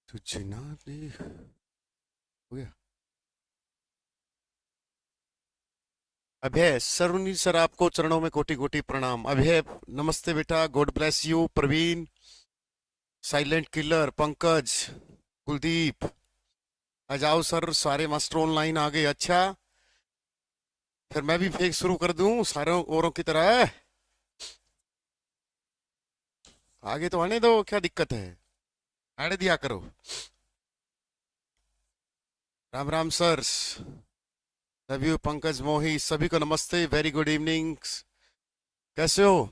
तुझे ना देख हो गया। अभय सरुनी सर, आपको चरणों में कोटि कोटि प्रणाम। अभय नमस्ते बेटा, God bless you. Praveen, silent killer, Pankaj, Kuldeep, आ जाओ सर, सारे मास्टर ऑनलाइन आ गए। अच्छा, फिर मैं भी फेक शुरू कर दूं सारे औरों की तरह। आगे तो आने दो, क्या दिक्कत है, आने दिया करो। Ram Ram sir, love you. Pankaj, मोही, सभी को नमस्ते, वेरी गुड इवनिंग। कैसे हो?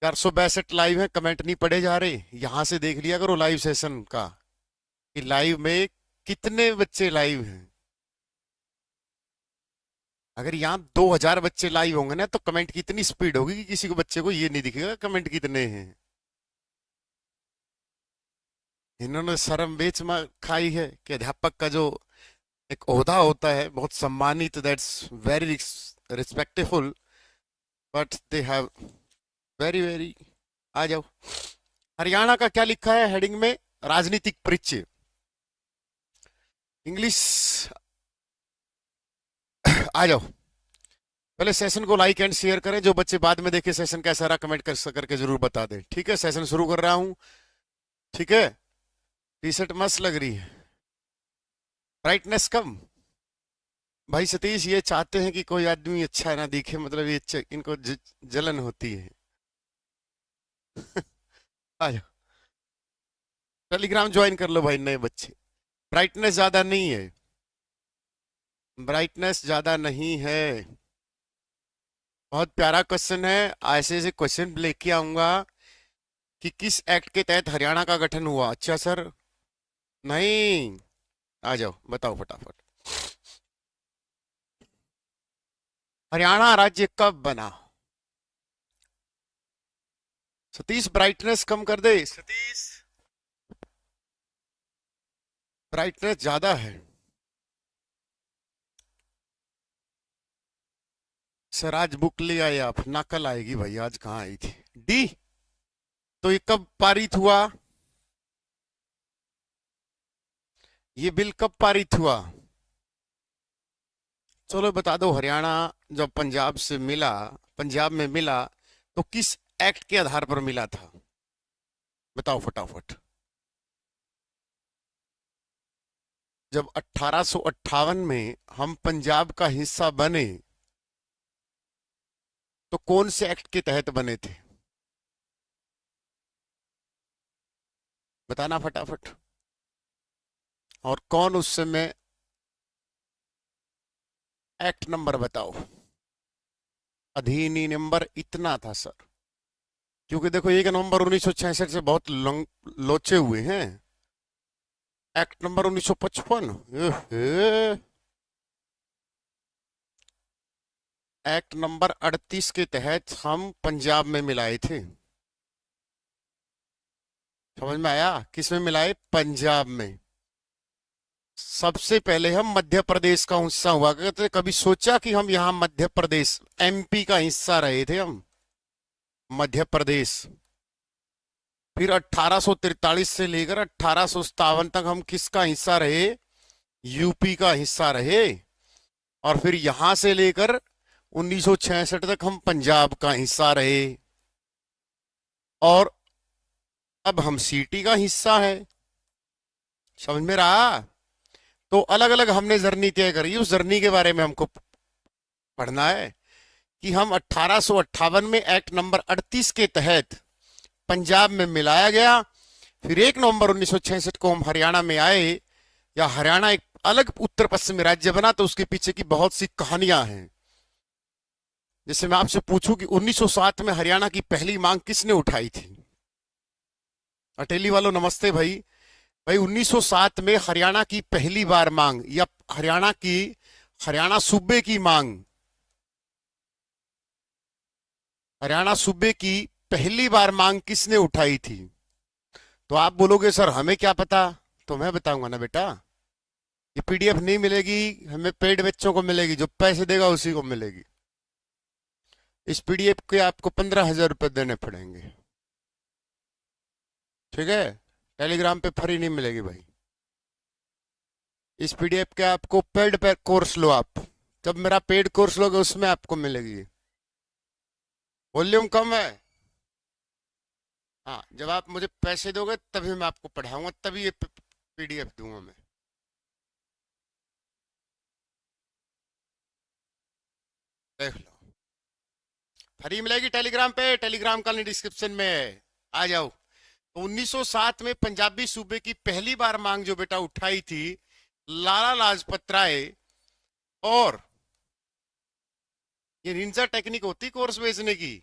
462 लाइव है, कमेंट नहीं पढ़े जा रहे, यहां से देख लिया करो लाइव सेशन का कि लाइव में कितने बच्चे लाइव हैं। अगर यहाँ 2000 बच्चे लाइव होंगे ना, तो कमेंट की इतनी स्पीड होगी कि किसी को बच्चे को ये नहीं दिखेगा कमेंट कितने हैं। इन्होंने शर्म बेच खाई है कि अध्यापक का जो एक ओहदा होता है बहुत सम्मानित, that's very respectful, but they have very very. आ जाओ। हरियाणा का क्या लिखा है हेडिंग में? राजनीतिक परिचय, इंग्लिश। आ जाओ। पहले सेशन को लाइक एंड शेयर करें, जो बच्चे बाद में देखे सेशन कैसा रहा कमेंट करके जरूर बता दें। ठीक है, सेशन शुरू कर रहा हूं। ठीक है, टी शर्ट मस्त लग रही है, ब्राइटनेस कम। भाई सतीश ये चाहते हैं कि कोई आदमी अच्छा ना दिखे, मतलब ये इनको जलन होती है। आ जाओ, टेलीग्राम ज्वाइन कर लो भाई नए बच्चे। ब्राइटनेस ज्यादा नहीं है, ब्राइटनेस ज्यादा नहीं है। बहुत प्यारा क्वेश्चन है, ऐसे ऐसे क्वेश्चन लेके आऊंगा कि किस एक्ट के तहत हरियाणा का गठन हुआ। अच्छा सर, नहीं, आ जाओ बताओ फटाफट। हरियाणा राज्य कब बना? सतीश ब्राइटनेस कम कर दे सतीश, ब्राइटनेस ज्यादा है। सर आज बुक ले आए आप ना? कल आएगी भाई, आज कहाँ आई थी? डी। तो ये कब पारित हुआ? ये बिल कब पारित हुआ? चलो बता दो। हरियाणा जब पंजाब से मिला, पंजाब में मिला, तो किस एक्ट के आधार पर मिला था? बताओ फटाफट। जब 1858 में हम पंजाब का हिस्सा बने, तो कौन से एक्ट के तहत बने थे? बताना फटाफट। और कौन उस समय, एक्ट नंबर बताओ। अधिनियम नंबर इतना था सर, क्योंकि देखो 1 नवंबर 1966 से बहुत लोचे हुए हैं। Act number 1955। एक्ट नंबर 38 के तहत हम पंजाब में मिलाए थे। समझ में आया? किस में मिलाए? पंजाब में। सबसे पहले हम मध्य प्रदेश का हिस्सा हुआ करते थे, कभी सोचा कि हम यहाँ मध्य प्रदेश, एमपी का हिस्सा रहे थे हम, मध्य प्रदेश। फिर 1843 से लेकर 1857 तक हम किसका हिस्सा रहे? यूपी का हिस्सा रहे। और फिर यहां से लेकर 1966 तक हम पंजाब का हिस्सा रहे। और अब हम सीटी का हिस्सा है। समझ में रहा? तो अलग अलग हमने जर्नी तय करी, उस जर्नी के बारे में हमको पढ़ना है कि हम 1858 में एक्ट नंबर 38 के तहत पंजाब में मिलाया गया। फिर 1 नवंबर 1966 को हम हरियाणा में आए, या हरियाणा एक अलग उत्तर पश्चिमी राज्य बना, तो उसके पीछे की बहुत सी कहानियां हैं। जैसे मैं आपसे पूछूं कि 1907 में हरियाणा की पहली मांग किसने उठाई थी? अटेली वालों नमस्ते भाई। भाई 1907 में हरियाणा की पहली बार मांग, या हरियाणा सूबे की मांग, हरियाणा सूबे की पहली बार मांग किसने उठाई थी? तो आप बोलोगे सर हमें क्या पता, तो मैं बताऊंगा ना बेटा। ये पीडीएफ नहीं मिलेगी, हमें पेड बच्चों को मिलेगी, जो पैसे देगा उसी को मिलेगी। इस पीडीएफ के आपको 15,000 रुपए देने पड़ेंगे। ठीक है, टेलीग्राम पे फ्री नहीं मिलेगी भाई। इस पीडीएफ के आपको पेड पे कोर्स लो आप, जब मेरा पेड कोर्स लोगे उसमें आपको मिलेगी। वॉल्यूम कम है। हाँ, जब आप मुझे पैसे दोगे तभी मैं आपको पढ़ाऊंगा, तभी ये पीडीएफ दूंगा मैं। देख लो, फ्री मिलेगी टेलीग्राम पे, टेलीग्राम का लिंक डिस्क्रिप्शन में है, आ जाओ। तो 1907 में पंजाबी सूबे की पहली बार मांग जो बेटा उठाई थी लाला लाजपत राय, और ये निंजा टेक्निक होती कोर्स बेचने की।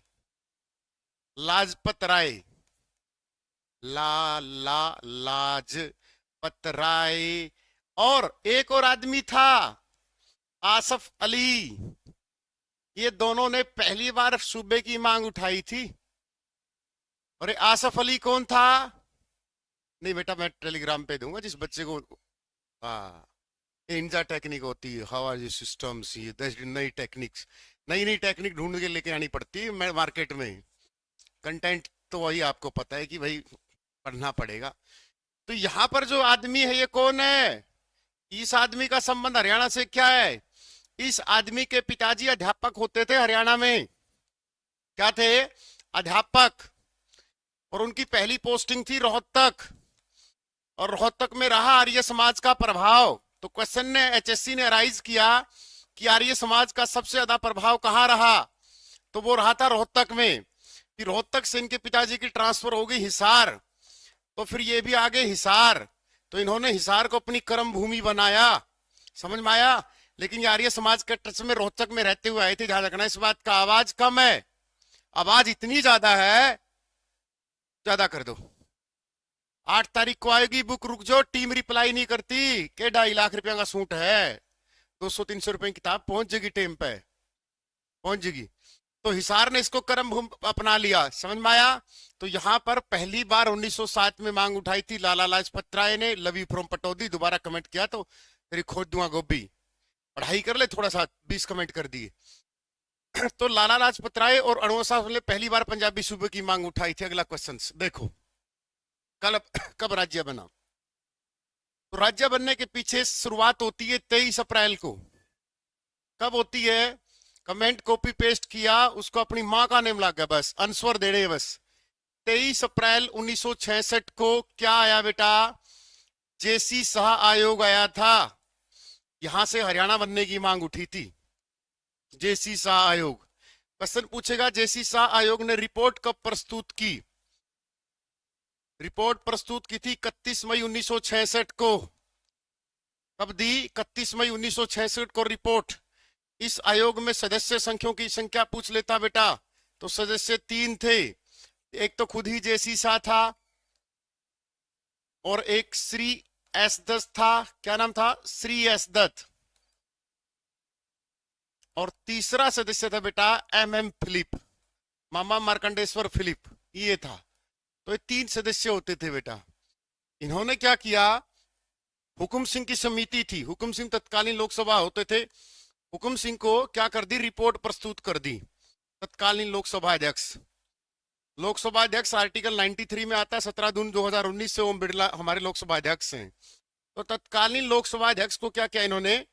लाजपत राय, लाजपत राय, और एक और आदमी था आसफ अली। ये दोनों ने पहली बार सूबे की मांग उठाई थी। और ये आसफ अली कौन था? नहीं बेटा, मैं टेलीग्राम पे दूंगा जिस बच्चे को। हाँ, निंजा टेक्निक होती है, हवाई सिस्टम्स, ये नई टेक्निक्स, नई नई टेक्निक ढूंढ के लेके आनी पड़ती है मार्केट में। कंटेंट तो वही आपको पता है कि भाई पढ़ना पड़ेगा। तो यहाँ पर जो आदमी है ये कौन है? इस आदमी का संबंध हरियाणा से क्या है? इस आदमी के पिताजी अध्यापक होते थे हरियाणा में। क्या थे? अध्यापक। और उनकी पहली पोस्टिंग थी रोहतक, और रोहतक में रहा आर्य समाज का प्रभाव। तो क्वेश्चन ने एचएससी ने राइज किया कि आर्य समाज का सबसे ज्यादा प्रभाव कहाँ रहा? तो वो रहा था रोहतक में। फिर रोहतक से इनके पिताजी की ट्रांसफर हो गई हिसार, तो फिर ये भी आगे हिसार। तो इन्होंने हिसार को अपनी कर्म भूमि बनाया, समझ में आया? लेकिन ये आर्य समाज के टच में रोहतक में रहते हुए आए थे। ध्यान रखना इस बात का, आवाज कम है, आवाज इतनी ज्यादा है, ज्यादा कर दो। 8 तारीख को आएगी बुक, रुक जाओ, टीम रिप्लाई नहीं करती के 2.5 लाख रुपया का सूट है, 200-300 रुपए की किताब पहुंच जाएगी टाइम पे, पहुंच जाएगी। तो हिसार ने इसको कर्म भूमि अपना लिया, समझ में आया? तो यहां पर पहली बार 1907 में मांग उठाई थी लाला लाजपत राय ने। लव यू फ्रॉम पटौदी, दोबारा कमेंट किया तो तेरी खोज दूंगा गोभी, पढ़ाई कर ले थोड़ा सा, 20 कमेंट कर दिए। तो लाला लाजपत राय और अणुआ साहब ने पहली बार पंजाबी सूबे की मांग उठाई थी। अगला क्वेश्चन देखो, कल कब राज्य बना? तो राज्य बनने के पीछे शुरुआत होती है 23 अप्रैल को। कब होती है? कमेंट कॉपी पेस्ट किया, उसको अपनी माँ का नेम लग गया, बस आंसर दे रहे बस। 23 अप्रैल 1966 को क्या आया बेटा? जेसी शाह आयोग आया था। यहां से हरियाणा बनने की मांग उठी थी, जेसी शाह आयोग। क्वेश्चन पूछेगा जेसी शाह आयोग ने रिपोर्ट कब प्रस्तुत की? रिपोर्ट प्रस्तुत की थी 31 मई 1966 को। कब दी? 31 मई 1966 को रिपोर्ट। इस आयोग में सदस्य संख्याओं की संख्या पूछ लेता बेटा, तो सदस्य 3 थे। एक तो खुद ही जेसी शाह था, और एक श्री एस दत्त था। क्या नाम था? श्री एस दत्त। और तीसरा सदस्य था बेटा एम फिलिप, मामा मार्कंडेश्वर फिलिप, ये था। तो ये 3 सदस्य होते थे बेटा। इन्होंने क्या किया? हुकुम सिंह की समिति थी, हुकुम सिंह तत्कालीन लोकसभा होते थे। हुकुम सिंह को क्या कर दी? रिपोर्ट प्रस्तुत कर दी। तत्कालीन लोकसभा अध्यक्ष, लोकसभा अध्यक्ष आर्टिकल 93 में आता है, 17 जून 2019 से ओम बिरला हमारे लोकसभा अध्यक्ष हैं। तो तत्कालीन लोकसभा अध्यक्ष को क्या किया इन्होंने?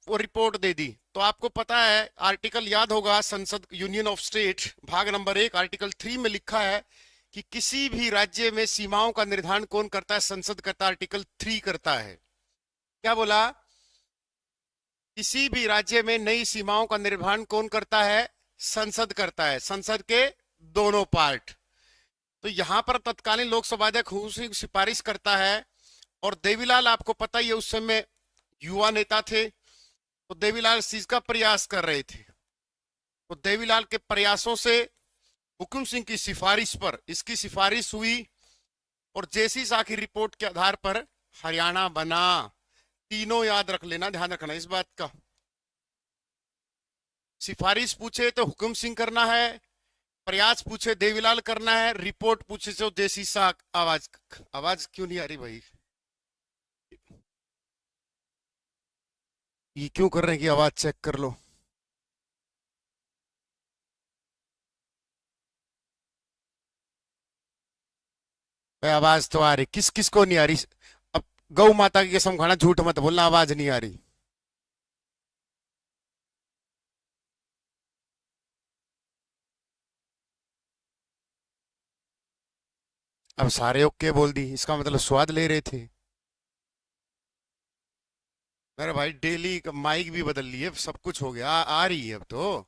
वो रिपोर्ट दे दी। तो आपको पता है आर्टिकल याद होगा, संसद यूनियन ऑफ स्टेट भाग नंबर 1 आर्टिकल 3 में लिखा है कि किसी भी राज्य में सीमाओं का निर्धारण कौन करता है? संसद करता है, आर्टिकल 3 करता है। क्या बोला? किसी भी राज्य में नई सीमाओं का निर्धारण कौन करता है? संसद करता है, संसद के दोनों पार्ट। तो यहां पर तत्कालीन लोकसभा अध्यक्ष सिफारिश करता है। और देवीलाल आपको पता ही है उस समय युवा नेता थे, तो देवीलाल इस चीज का प्रयास कर रहे थे। तो देवीलाल के प्रयासों से हुकुम सिंह की सिफारिश पर इसकी सिफारिश हुई, और जेसी शाह की रिपोर्ट के आधार पर हरियाणा बना। तीनों याद रख लेना, ध्यान रखना इस बात का। सिफारिश पूछे तो हुकुम सिंह करना है, प्रयास पूछे देवीलाल करना है, रिपोर्ट पूछे तो जेसी शाह। आवाज आवाज क्यों नहीं आ रही भाई? ये क्यों कर रहे हैं कि आवाज चेक कर लो? भाई आवाज तो आ रही, किस किस को नहीं आ रही? अब गौ माता की कसम खाना, झूठ मत बोलना, आवाज नहीं आ रही। अब सारे ओके बोल दी, इसका मतलब स्वाद ले रहे थे। मेरे भाई डेली का माइक भी बदल लिए, सब कुछ हो गया, आ रही है अब तो।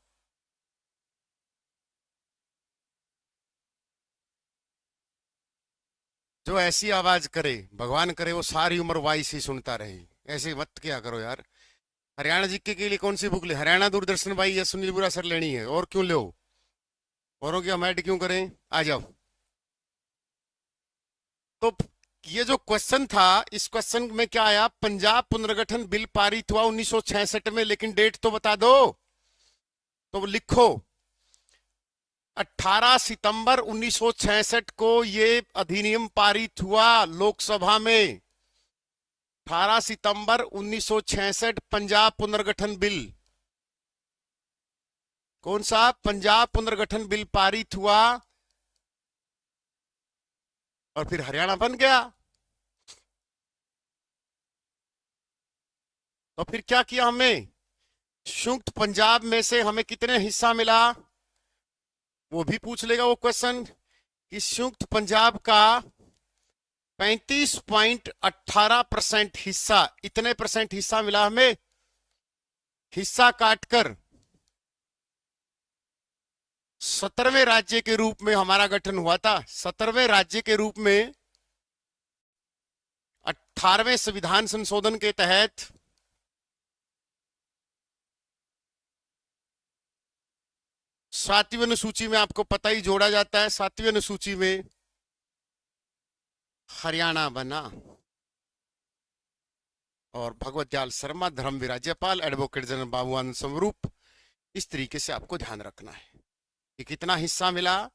जो ऐसी आवाज करे, भगवान करे वो सारी उम्र वॉइस ही सुनता रहे। ऐसे मत क्या करो यार। हरियाणा जीके के लिए कौन सी बुक ले? हरियाणा दूरदर्शन भाई या सुनील बुरा सर लेनी है? और क्यों लो? औरों की हम ऐड क्यों करें? आ जाओ। तो ये जो क्वेश्चन था, इस क्वेश्चन में क्या आया? पंजाब पुनर्गठन बिल पारित हुआ 1966 में, लेकिन डेट तो बता दो। तो लिखो, 18 सितंबर 1966 को ये अधिनियम पारित हुआ लोकसभा में। 18 सितंबर 1966 पंजाब पुनर्गठन बिल। कौन सा? पंजाब पुनर्गठन बिल पारित हुआ, और फिर हरियाणा बन गया। तो फिर क्या किया हमने? संयुक्त पंजाब में से हमें कितने हिस्सा मिला, वो भी पूछ लेगा वो क्वेश्चन, कि संयुक्त पंजाब का 35.18% हिस्सा, इतने परसेंट हिस्सा मिला हमें। हिस्सा काटकर 17वें राज्य के रूप में हमारा गठन हुआ था। 17वें राज्य के रूप में 18वें संविधान संशोधन के तहत 7वीं अनुसूची में, आपको पता ही, जोड़ा जाता है। 7वीं अनुसूची में हरियाणा बना। और भगवत दयाल शर्मा धर्मवीर राज्यपाल, एडवोकेट जनरल बाबू आनंद स्वरूप। इस तरीके से आपको ध्यान रखना है कि कितना हिस्सा मिला।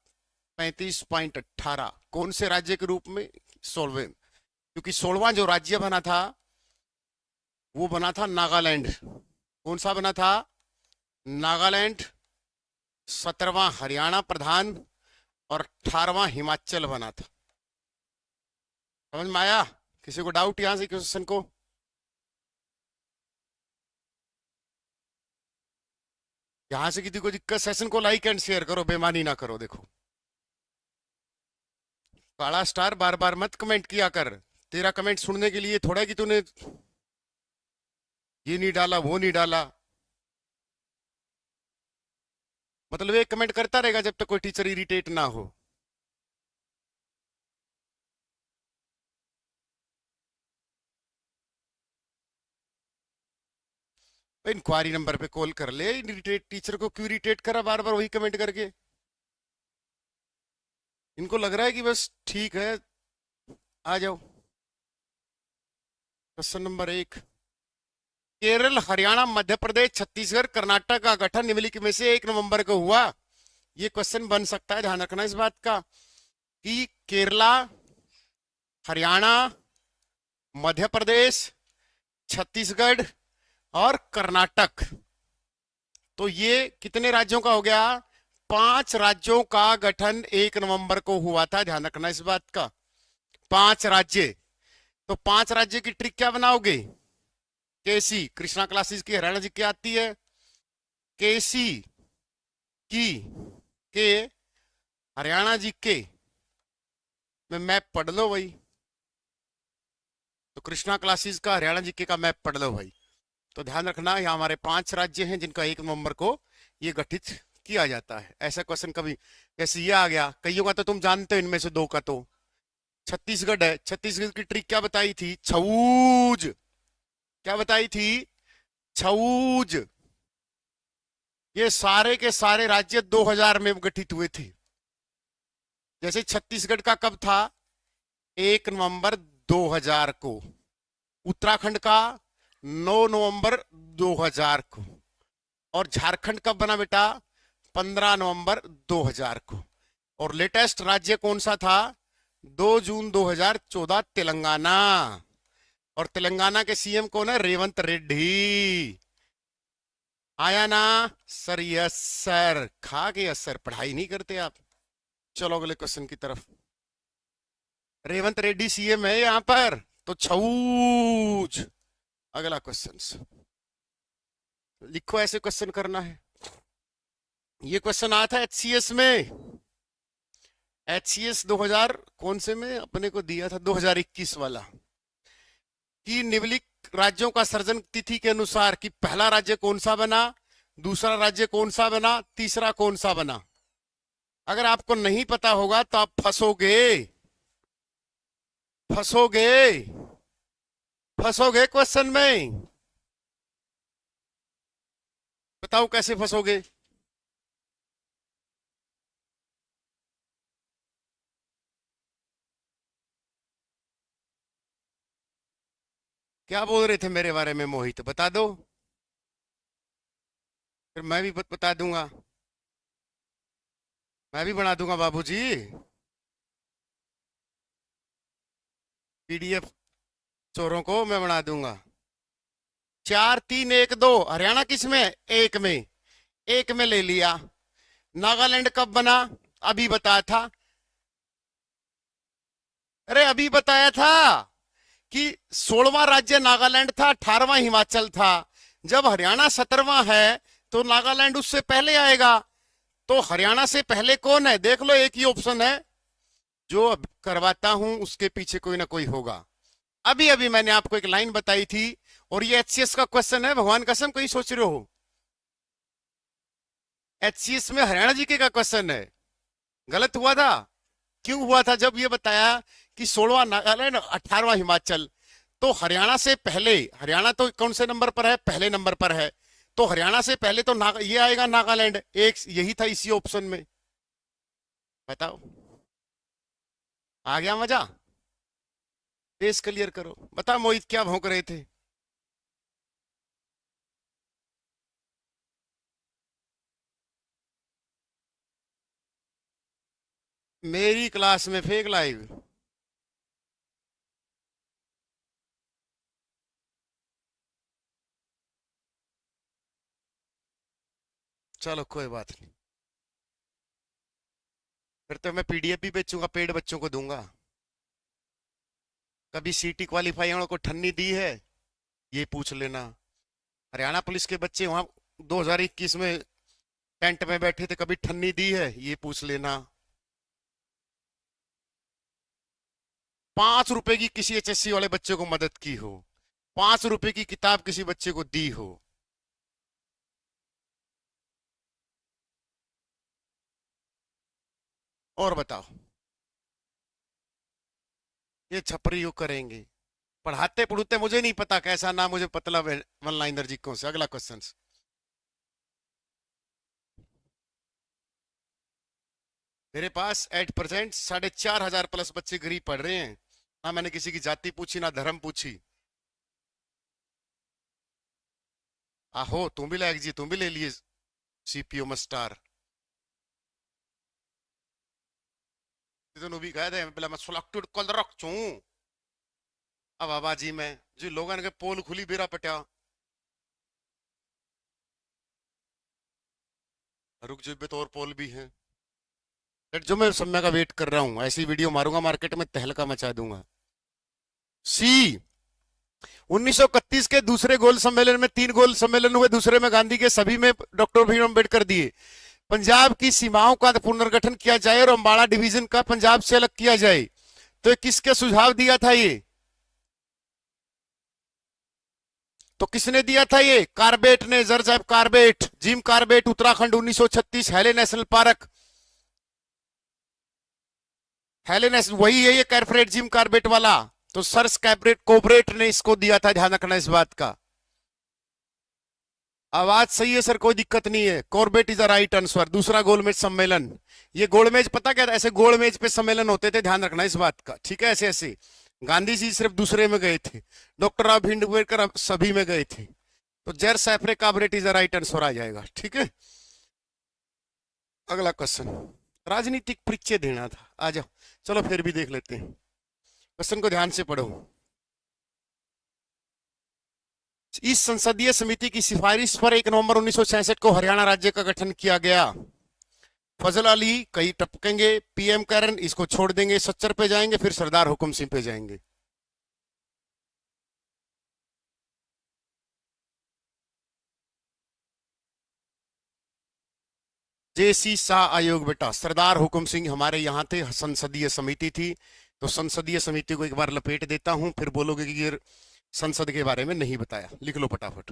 35.18। कौन से राज्य के रूप में? 16वें। क्योंकि 16वां जो राज्य बना था वो बना था नागालैंड। कौन सा बना था? नागालैंड। 17वां हरियाणा प्रधान, और 18वां हिमाचल बना था। समझ में आया? किसी को डाउट यहां से क्वेश्चन को? यहां से किसी को दिक्कत? सेशन को लाइक एंड शेयर करो, बेईमानी ना करो। देखो, काला स्टार बार बार मत कमेंट किया कर। तेरा कमेंट सुनने के लिए थोड़ा कि तूने ये नहीं डाला, वो नहीं डाला। मतलब एक कमेंट करता रहेगा जब तक कोई टीचर इरिटेट ना हो। इंक्वायरी नंबर पे कॉल कर ले। इरिटेट टीचर को क्यों इरिटेट करा बार बार वही कमेंट करके? इनको लग रहा है कि बस ठीक है। आ जाओ, क्वेश्चन नंबर 1। केरल, हरियाणा, मध्य प्रदेश, छत्तीसगढ़, कर्नाटक का गठन निम्नलिखित में से 1 नवंबर को हुआ। ये क्वेश्चन बन सकता है, ध्यान रखना इस बात का, कि केरला, हरियाणा, मध्य प्रदेश, छत्तीसगढ़ और कर्नाटक, तो ये कितने राज्यों का हो गया? 5 राज्यों का गठन 1 नवंबर को हुआ था। ध्यान रखना इस बात का, 5 राज्य। तो 5 राज्य की ट्रिक क्या बनाओगे? केसी, कृष्णा क्लासेस की हरियाणा जी की आती है। केसी की के हरियाणा जी के में मैप पढ़ लो भाई। तो कृष्णा क्लासेस का हरियाणा जी के का मैप पढ़ लो भाई। तो ध्यान रखना, यहाँ हमारे 5 राज्य हैं जिनका 1 नवंबर को ये गठित किया जाता है। ऐसा क्वेश्चन कभी, जैसे ये आ गया, कईयों का तो तुम जानते हो, इनमें से 2 का तो छत्तीसगढ़ है। छत्तीसगढ़ की ट्रिक क्या बताई थी? छऊज। क्या बताई थी? छऊज। ये सारे के सारे राज्य 2000 में गठित हुए थे। जैसे छत्तीसगढ़ का कब था? 1 नवंबर 2000 को। उत्तराखंड का 9 नवंबर 2000 को। और झारखंड कब बना बेटा? 15 नवंबर 2000 को। और लेटेस्ट राज्य कौन सा था? 2 जून 2014, तेलंगाना। और तेलंगाना के सीएम कौन है? रेवंत रेड्डी। आया ना सर? Yes sir. खा के यस सर। पढ़ाई नहीं करते आप? चलो अगले क्वेश्चन की तरफ। रेवंत रेड्डी सीएम है यहां पर, तो छऊज। अगला क्वेश्चन लिखो, ऐसे क्वेश्चन करना है। ये क्वेश्चन आया था एचसीएस में, एचसीएस 2000 कौन से में अपने को दिया था, 2021 वाला, कि निम्नलिखित राज्यों का सृजन तिथि के अनुसार कि पहला राज्य कौन सा बना, दूसरा राज्य कौन सा बना, तीसरा कौन सा बना। अगर आपको नहीं पता होगा तो आप फंसोगे, फंसोगे, फंसोगे क्वेश्चन में। बताओ कैसे फंसोगे। क्या बोल रहे थे मेरे बारे में मोहित, बता दो, फिर मैं भी बता दूंगा, मैं भी बना दूंगा बाबूजी, पीडीएफ चोरों को मैं बना दूंगा। 4-3-1-2, हरियाणा किस में, एक में, एक में ले लिया। नागालैंड कब बना, अभी बताया था, अरे अभी बताया था कि 16वां राज्य नागालैंड था, 18वां हिमाचल था। जब हरियाणा 17वां है तो नागालैंड उससे पहले आएगा। तो हरियाणा से पहले कौन है, देख लो, एक ही ऑप्शन है, जो अब करवाता हूं उसके पीछे कोई ना कोई होगा। अभी अभी मैंने आपको एक लाइन बताई थी, और ये एचसीएस का क्वेश्चन है, भगवान कसम कहीं सोच रहे हो। एचसीएस में हरियाणा जीके का क्वेश्चन है। गलत हुआ था, क्यों हुआ था, जब ये बताया कि 16वां नागालैंड 18वां हिमाचल, तो हरियाणा से पहले, हरियाणा तो कौन से नंबर पर है, पहले नंबर पर है, तो हरियाणा से पहले तो ये आएगा नागालैंड, एक यही था इसी ऑप्शन में। बताओ, आ गया मजा। फेस क्लियर करो। बता मोहित क्या भौंक रहे थे। मेरी क्लास में फेक लाइव। चलो कोई बात नहीं, फिर तो मैं पीडीएफ भी बेचूंगा, पेड बच्चों को दूंगा। कभी सीटी क्वालिफाई वालों को ठन्नी दी है, ये पूछ लेना। हरियाणा पुलिस के बच्चे वहां 2021 में टेंट में बैठे थे, कभी ठन्नी दी है, ये पूछ लेना। 5 रुपए की किसी एचएससी वाले बच्चे को मदद की हो, 5 रुपए की किताब किसी बच्चे को दी हो। और बताओ, ये छपरी योग करेंगे। पढ़ाते पढ़ूते मुझे नहीं पता कैसा नाम, मुझे मतलब है वन लाइनर जी कौन से। अगला क्वेश्चन, मेरे पास एट परसेंट 4,500 प्लस बच्चे गरीब पढ़ रहे हैं। ना मैंने किसी की जाति पूछी, ना धर्म पूछी। आहो तुम भी लायक जी, तुम भी ले लिए सीपीओ मस्टार। भी कह दे पहले मैं सिलेक्टेड कल रख चू। अब आबाजी में जो लोगों के पोल खुली बेरा पटिया, रुक जो भी तो और पोल भी है। जो मैं समय का वेट कर रहा हूँ, ऐसी वीडियो मारूंगा मार्केट में, तहलका मचा दूंगा। सी 1931 के दूसरे गोल सम्मेलन में 3 गोल सम्मेलन हुए, दूसरे में गांधी के, सभी में डॉक्टर भीम अम्बेडकर दिए। पंजाब की सीमाओं का पुनर्गठन किया जाए और अम्बाड़ा डिवीजन का पंजाब से अलग किया जाए, तो किसके सुझाव दिया था ये, तो किसने दिया था ये, कार्बेट ने, जर साहब कार्बेट, जिम कार्बेट, उत्तराखंड 1936, हैले नेशनल पार्क, हैले नेशनल, वही है ये कैरफ्रेड जिम कार्बेट वाला। तो सर्स कैब्रेट कोबरेट ने इसको दिया था, ध्यान रखना इस बात का। आवाज सही है सर, कोई दिक्कत नहीं है। Corbett is the right answer. दूसरा गोलमेज सम्मेलन, ये गोलमेज पता क्या था, ऐसे गोलमेज पे सम्मेलन होते थे, ध्यान रखना इस बात का, ठीक है। ऐसे ऐसे गांधी जी सिर्फ दूसरे में गए थे, डॉक्टर आब अम्बेडकर सभी में गए थे। तो जैर सैफरे कार्बोरेट इज द राइट आंसर आ जाएगा, ठीक है। अगला क्वेश्चन, राजनीतिक परिचय देना था, आ जाओ, चलो फिर भी देख लेते हैं। क्वेश्चन को ध्यान से पढ़ो। इस संसदीय समिति की सिफारिश पर 1 नवंबर 1966 को हरियाणा राज्य का गठन किया गया। फजल अली कहीं टपकेंगे, पीएम करन इसको छोड़ देंगे, सच्चर पे जाएंगे, फिर सरदार हुकुम सिंह पे जाएंगे। जेसी शाह आयोग बेटा, सरदार हुकुम सिंह हमारे यहाँ थे, संसदीय समिति थी, तो संसदीय समिति को एक बार लपेट देता हूं, फिर बोलोगे कि ये संसद के बारे में नहीं बताया। लिख लो फटाफट।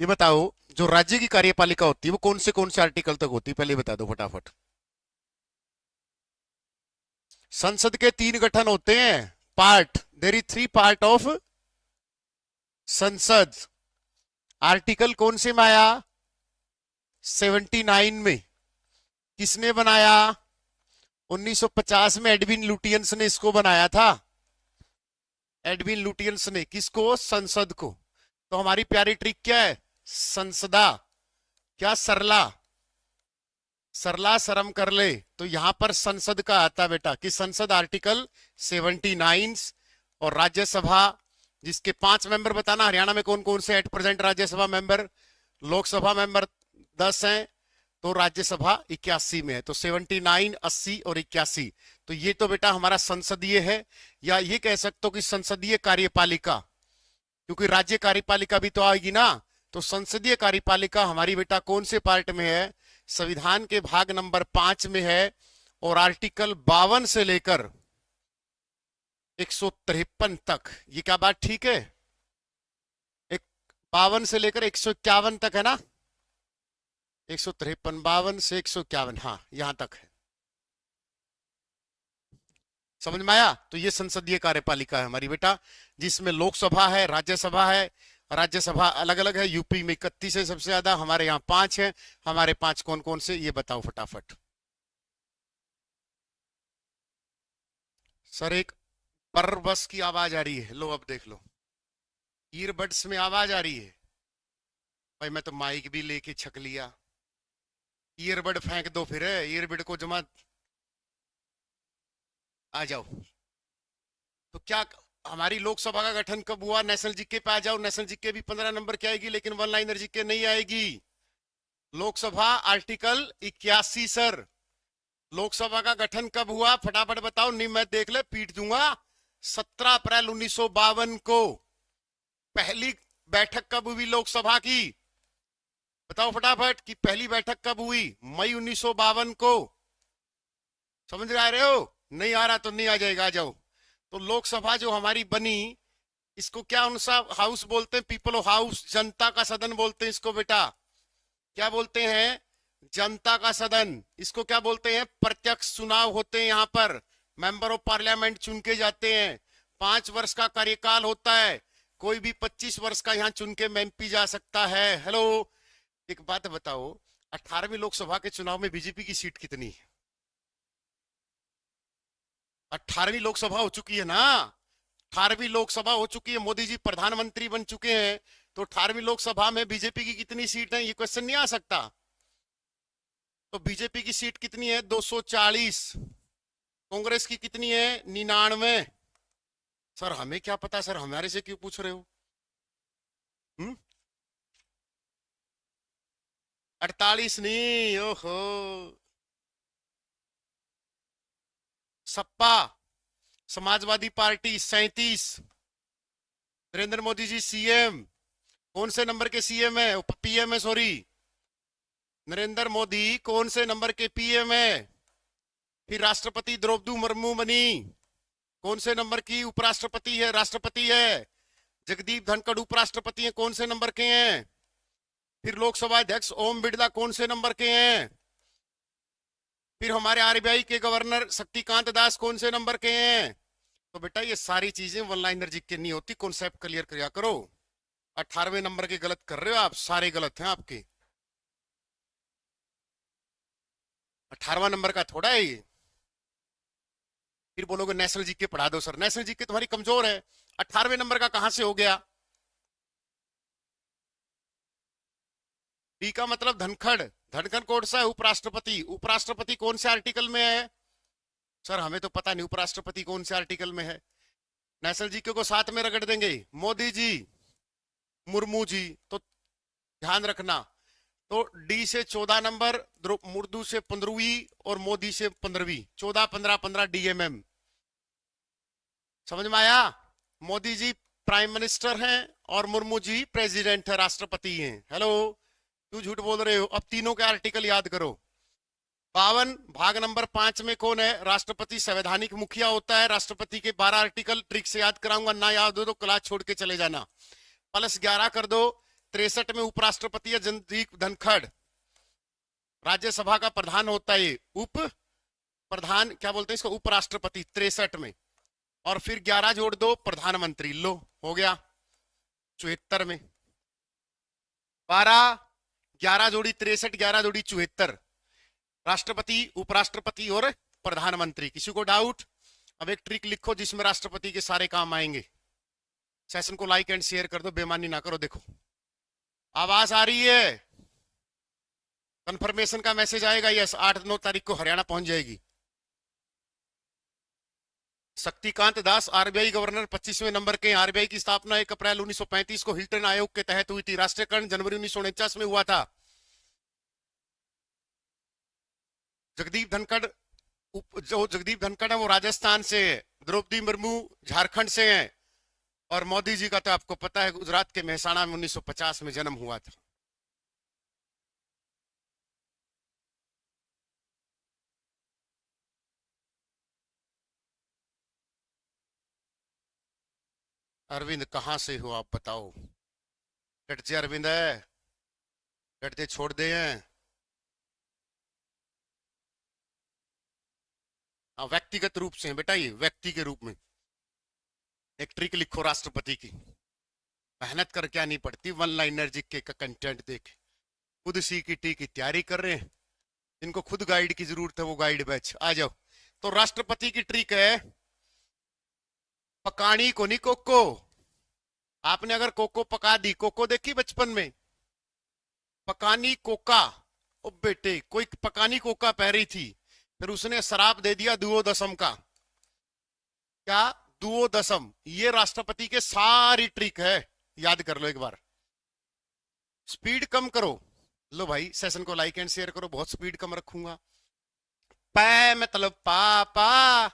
ये बताओ, जो राज्य की कार्यपालिका होती है वो कौन से आर्टिकल तक होती है, पहले बता दो फटाफट। संसद के 3 गठन होते हैं, part, there is 3 part of संसद। आर्टिकल कौन से में आया? 79 में। किसने बनाया? 1950 में एडविन लुटियंस ने इसको बनाया था। एडविन लुटियंस ने किसको? संसद को। तो हमारी प्यारी ट्रिक क्या है? संसदा, क्या सरला, सरला शर्म कर ले। तो यहां पर संसद का आता बेटा कि संसद आर्टिकल 79, और राज्यसभा जिसके 5 मेंबर बताना, हरियाणा में कौन कौन से at present Rajya Sabha member, Lok Sabha member 10 हैं, तो राज्यसभा 81 में है। तो 79, 80 और 81। तो ये तो बेटा हमारा संसदीय है, या ये कह सकते हो कि संसदीय कार्यपालिका, क्योंकि राज्य कार्यपालिका भी तो आएगी ना। तो संसदीय कार्यपालिका हमारी बेटा कौन से पार्ट में है? संविधान के भाग नंबर 5 में है, और आर्टिकल 52 से लेकर 153 तक। ये क्या बात ठीक है? एक 52 से लेकर 151 तक है ना, 153, 52 से 151, हाँ यहां तक है। समझ में आया? तो ये संसदीय कार्यपालिका है हमारी बेटा, जिसमें लोकसभा है, राज्यसभा है। राज्यसभा अलग अलग है, यूपी में 31 है सबसे ज्यादा, हमारे यहाँ 5 है। हमारे 5 कौन कौन से, ये बताओ फटाफट। सर एक पर बस की आवाज आ रही है, लो अब देख लो, ईयरबड्स में आवाज आ रही है। भाई मैं तो माइक भी लेके छक लिया, ईयरबड फेंक दो फिर, ईयरबड को जमा, आ जाओ। तो क्या हमारी लोकसभा का गठन कब हुआ? नेशनल जीके पे आ जाओ, नेशनल जीके भी 15 नंबर की आएगी, लेकिन वन लाइनर जीके नहीं आएगी। Lok Sabha article 81 sir. लोकसभा का गठन कब हुआ फटाफट बताओ, नहीं मैं देख ले पीट दूंगा। 17 अप्रैल 1952 को। पहली बैठक कब हुई लोकसभा की? बताओ फटाफट कि पहली बैठक कब हुई? मई 1952 को। समझ आ रहे हो? नहीं आ रहा तो नहीं आ जाएगा, आ जाओ। तो लोकसभा जो हमारी बनी, इसको क्या उनसा हाउस बोलते हैं? पीपल हाउस, जनता का सदन बोलते हैं इसको बेटा। क्या बोलते हैं? जनता का सदन। इसको क्या बोलते हैं? प्रत्यक्ष चुनाव होते हैं यहाँ पर, मेंबर ऑफ पार्लियामेंट चुन के जाते हैं। 5 वर्ष का कार्यकाल होता है, कोई भी 25 वर्ष का यहाँ चुन के एमपी जा सकता है। हेलो, एक बात बताओ, 18वीं लोकसभा के चुनाव में बीजेपी की सीट कितनी है? 18वीं लोकसभा हो चुकी है ना, 18वीं लोकसभा हो चुकी है, मोदी जी प्रधानमंत्री बन चुके हैं। तो 18वीं लोकसभा में बीजेपी की कितनी सीट है, ये क्वेश्चन नहीं आ सकता। तो बीजेपी की सीट कितनी है? 240। कांग्रेस की कितनी है? 99। सर हमें क्या पता, सर हमारे से क्यों पूछ रहे हो? 48 नहीं, ओहो। सपा समाजवादी पार्टी 37। नरेंद्र मोदी जी सीएम, कौन से नंबर के सीएम है? पीएम है, सॉरी। नरेंद्र मोदी कौन से नंबर के पीएम है? फिर राष्ट्रपति द्रौपदी मुर्मू बनी, कौन से नंबर की उपराष्ट्रपति है? राष्ट्रपति है। जगदीप धनखड़ उपराष्ट्रपति हैं, कौन से नंबर के हैं? फिर लोकसभा अध्यक्ष ओम बिड़ला कौन से नंबर के हैं? फिर हमारे आरबीआई के गवर्नर शक्तिकांत दास कौन से नंबर के हैं? तो बेटा ये सारी चीजें वन लाइनर जी के नहीं होती, कॉन्सेप्ट क्लियर किया करो। 18वें नंबर के गलत कर रहे हो आप, सारे गलत हैं आपके। 18वां नंबर का थोड़ा है ये। फिर बोलोगे नेशनल जीके पढ़ा दो सर, नेशनल जीके तुम्हारी कमजोर है, 18वें नंबर का कहां से हो गया? डी का मतलब धनखड़, धनखड़ कौन सा है? उपराष्ट्रपति। उपराष्ट्रपति कौन से आर्टिकल में है? सर हमें तो पता नहीं उपराष्ट्रपति कौन से आर्टिकल में है। नेशनल जीके को साथ में रगड़ देंगे, मोदी जी, मुर्मू जी। तो ध्यान रखना। तो डी से 14 नंबर, मुर्दू से 15वीं और मोदी से 15वीं, 14 15 15 डीएमएम। समझ में आया? मोदी जी प्राइम मिनिस्टर हैं और मुर्मू जी प्रेसिडेंट है, राष्ट्रपति हैं। हेलो, तू झूठ बोल रहे हो। अब तीनों के आर्टिकल याद करो। 52 भाग नंबर 5 में कौन है? राष्ट्रपति संवैधानिक मुखिया होता है। राष्ट्रपति के 12 आर्टिकल ट्रिक से याद कराऊंगा, ना याद हो तो क्लास छोड़ के चले जाना। प्लस 11 कर दो। 63 में उपराष्ट्रपति है जगदीप धनखड़, राज्यसभा का प्रधान होता है। उप प्रधान क्या बोलते हैं इसको? उपराष्ट्रपति 63 में। और फिर 11 जोड़ दो, प्रधानमंत्री। लो हो गया 74 में। 12 11 जोड़ी 63, 11 जोड़ी 74, राष्ट्रपति, उपराष्ट्रपति और प्रधानमंत्री। किसी को डाउट? अब एक ट्रिक लिखो जिसमें राष्ट्रपति के सारे काम आएंगे। सेशन को लाइक एंड शेयर कर दो, बेमानी ना करो। देखो आवाज आ रही है, कंफर्मेशन का मैसेज आएगा। यस, 8-9 तारीख को हरियाणा पहुंच जाएगी। Shaktikanta Das RBI governor 25वें number के। आरबीआई की स्थापना 1 अप्रैल 1935 को हिल्टन आयोग के तहत हुई थी। राष्ट्रीयकरण जनवरी 1949 में हुआ था। जगदीप धनखड़, जो जगदीप धनखड़ है वो राजस्थान से है। द्रौपदी मुर्मू झारखंड से है। और मोदी जी का तो आपको पता है, गुजरात के मेहसाणा में 1950 में जन्म हुआ था। अरविंद कहां से हो आप बताओ? डट जे अरविंद है, डट दे, छोड़ दे हैं। हाँ, व्यक्तिगत रूप से है बेटा, ये व्यक्ति के रूप में। एक ट्रिक लिखो राष्ट्रपति की, मेहनत कर क्या नहीं पड़ती। वन लाइनर जीके का कंटेंट देख, खुद सीईटी की तैयारी कर रहे हैं, जिनको खुद गाइड की जरूरत है वो गाइड बैच आ जाओ। तो राष्ट्रपति की ट्रिक है, पकानी को नहीं कोको। आपने अगर कोको पका दी, कोको देखी बचपन में, पकानी कोका। ओ बेटे, कोई पकानी कोका पह रही थी, फिर उसने शराब दे दिया दुओदशम का। क्या? दुओदशम। ये राष्ट्रपति के सारी ट्रिक है, याद कर लो एक बार। स्पीड कम करो। लो भाई, सेशन को लाइक एंड शेयर करो, बहुत स्पीड कम रखूंगा। पै मतलब पापा,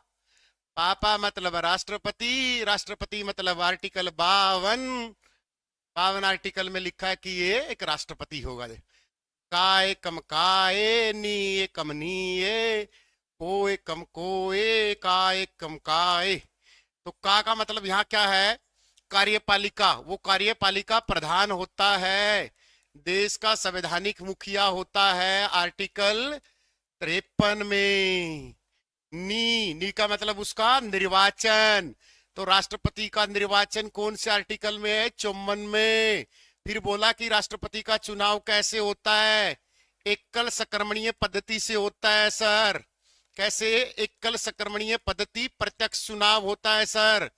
पापा मतलब राष्ट्रपति, राष्ट्रपति मतलब आर्टिकल 52 आर्टिकल में लिखा है कि ये एक राष्ट्रपति होगा। काय कम काय, नी कम नीए, कोए कम कोए, काय कम काय। तो का मतलब यहां क्या है? कार्यपालिका। वो कार्यपालिका प्रधान होता है, देश का संवैधानिक मुखिया होता है आर्टिकल 53 में। नी का मतलब उसका निर्वाचन। तो राष्ट्रपति का निर्वाचन कौन से आर्टिकल में है? 54 में। फिर बोला कि राष्ट्रपति का चुनाव कैसे होता है? एकल संक्रमणीय पद्धति से होता है सर। कैसे? एकल संक्रमणीय पद्धति, प्रत्यक्ष चुनाव होता है सर।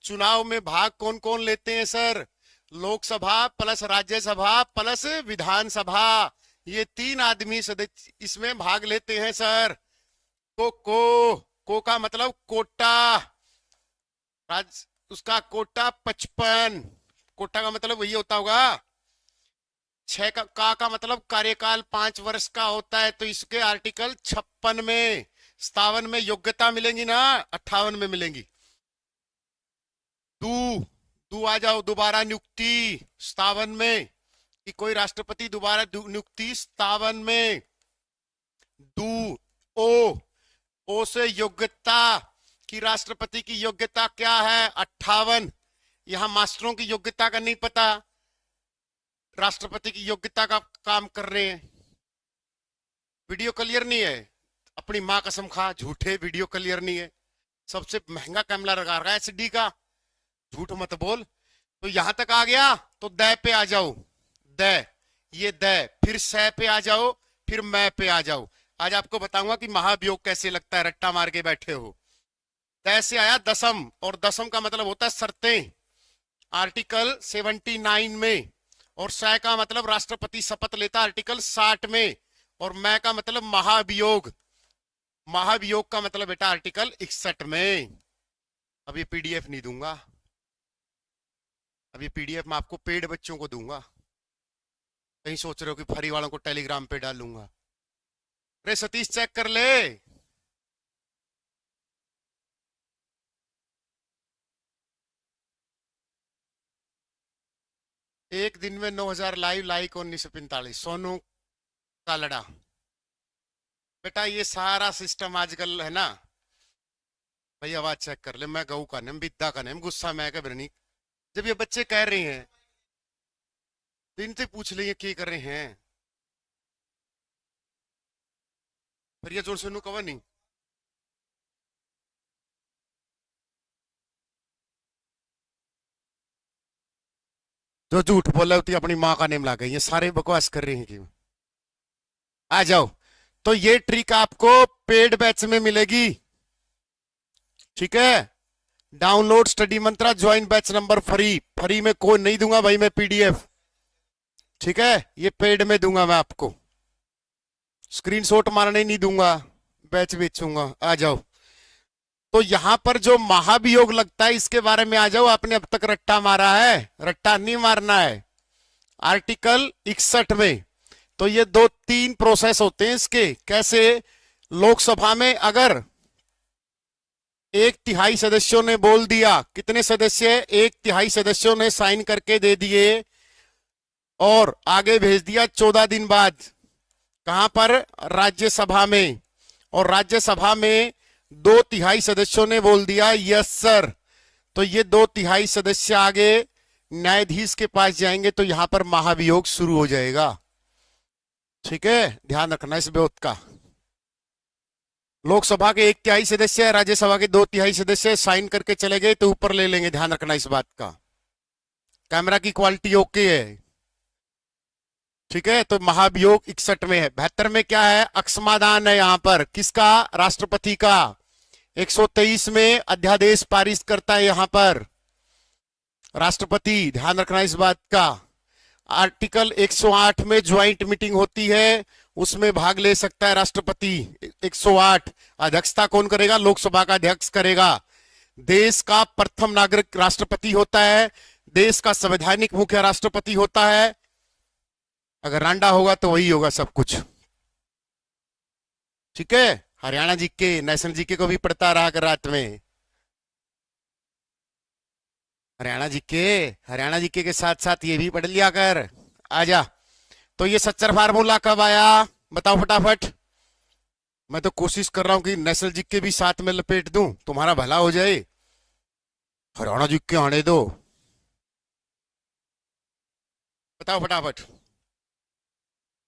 चुनाव में भाग कौन कौन लेते हैं sir? Lok Sabha plus Rajya Sabha plus Vidhan Sabha, ये 3 आदमी सदस्य इसमें भाग लेते हैं सर। को का मतलब कोटा, उसका कोटा 55। कोटा का मतलब वही होता होगा। 6 का मतलब कार्यकाल 5 वर्ष का होता है, तो इसके आर्टिकल 56 में। 57 में योग्यता मिलेंगी ना, 58 में मिलेंगी। दू आ जाओ, दोबारा नियुक्ति 57 में, कि कोई राष्ट्रपति दोबारा नियुक्ति 57 में। ओ से योग्यता, कि राष्ट्रपति की योग्यता क्या है? 58। यहां मास्टरों की योग्यता का नहीं पता, राष्ट्रपति की योग्यता का काम कर रहे हैं। वीडियो क्लियर नहीं है? अपनी मां कसम खा, झूठे, वीडियो क्लियर नहीं है। सबसे महंगा कैमरा लगा रहा है एचडी का, झूठ मत बोल। तो यहां तक आ गया, तो द पे आ जाओ। द, ये द, फिर स पे आ जाओ, फिर मैं पे आ जाओ। आज आपको बताऊंगा कि महाभियोग कैसे लगता है, रट्टा मार के बैठे हो। द से आया दसम, और दसम का मतलब होता है शर्तें, आर्टिकल 79 में। और स का मतलब राष्ट्रपति शपथ लेता, आर्टिकल 60 में। और मैं का मतलब महाभियोग, महाभियोग का मतलब बेटा आर्टिकल 61 में। अब ये पीडीएफ नहीं दूंगा, अब ये पीडीएफ मैं आपको पेड बच्चों को दूंगा। कहीं सोच रहे हो कि फरी वालों को टेलीग्राम पे डालूंगा। अरे सतीश चेक कर ले। एक दिन में 9,000 लाइव लाइक 1945 सोनू कालड़ा। बेटा ये सारा सिस्टम आजकल है ना भाई। आवाज चेक कर ले। मैं गऊ का नेम विद्या का नेम गुस्सा मैं का बिरनी। जब ये बच्चे कह रहे हैं तो इनसे पूछ ले ये क्या कर रहे हैं। फिर ये जोर सुनू कवा नहीं। जो झूठ बोल रहे होती अपनी माँ का नेम ला गई। ये सारे बकवास कर रहे हैं क्यों। आ जाओ। तो ये ट्रिक आपको पेड बैच में मिलेगी। ठीक है। Download study Mantra join batch number free. Free में कोई नहीं दूंगा भाई मैं पीडीएफ। ठीक है। ये पेड में दूंगा मैं आपको। स्क्रीनशॉट मारने नहीं दूंगा। बैच बेचूंगा। आ जाओ। तो यहां पर जो महाभियोग लगता है इसके बारे में आ जाओ। आपने अब तक रट्टा मारा है। रट्टा नहीं मारना है। आर्टिकल 61 में तो ये 2-3 प्रोसेस होते हैं इसके। कैसे। लोकसभा में अगर 1/3 सदस्यों ने बोल दिया। कितने सदस्य। 1/3 सदस्यों ने साइन करके दे दिए और आगे भेज दिया 14 दिन बाद। कहां पर। राज्यसभा में। और राज्यसभा में 2/3 सदस्यों ने बोल दिया यस सर। तो ये 2/3 सदस्य आगे न्यायाधीश के पास जाएंगे तो यहां पर महाभियोग शुरू हो जाएगा। ठीक है। ध्यान रखना इस बात का। लोकसभा के 1/3 सदस्य राज्यसभा के 2/3 सदस्य साइन करके चले गए तो ऊपर ले लेंगे। ध्यान रखना इस बात का। कैमरा की क्वालिटी ओके है। ठीक है। तो महाभियोग 61 में है। 72 में क्या है। अक्षमादान है यहां पर। किसका। राष्ट्रपति का। 123 में अध्यादेश पारित करता है यहां पर राष्ट्रपति। ध्यान रखना इस बात का। आर्टिकल 108 में ज्वाइंट मीटिंग होती है उसमें भाग ले सकता है राष्ट्रपति। 108 अध्यक्षता कौन करेगा। लोकसभा का अध्यक्ष करेगा। देश का प्रथम नागरिक राष्ट्रपति होता है। देश का संवैधानिक मुख्य राष्ट्रपति होता है। अगर रांडा होगा तो वही होगा सब कुछ। ठीक है। हरियाणा जीके नेशनल जीके को भी पढ़ता रहा कर रात में। हरियाणा जीके के साथ साथ ये भी पढ़ लिया कर। आजा। तो ये सच्चर फार्मूला कब आया बताओ फटाफट। मैं तो कोशिश कर रहा हूं कि नेशनल जीके भी साथ में लपेट दूं तुम्हारा भला हो जाए। हरियाणा जीके आने दो। बताओ फटाफट।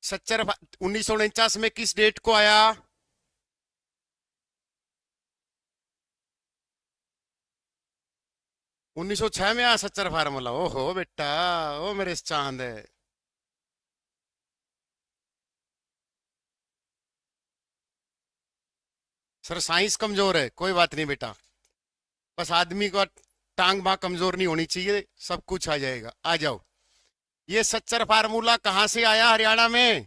सच्चर 1949 में किस डेट को आया। 1906 में आया सच्चर फार्मूला। ओहो बेटा ओ मेरे चांद है। सर साइंस कमजोर है कोई बात नहीं बेटा। बस आदमी का टांग बां कमजोर नहीं होनी चाहिए सब कुछ आ जाएगा। आ जाओ। ये सच्चर फार्मूला कहां से आया हरियाणा में।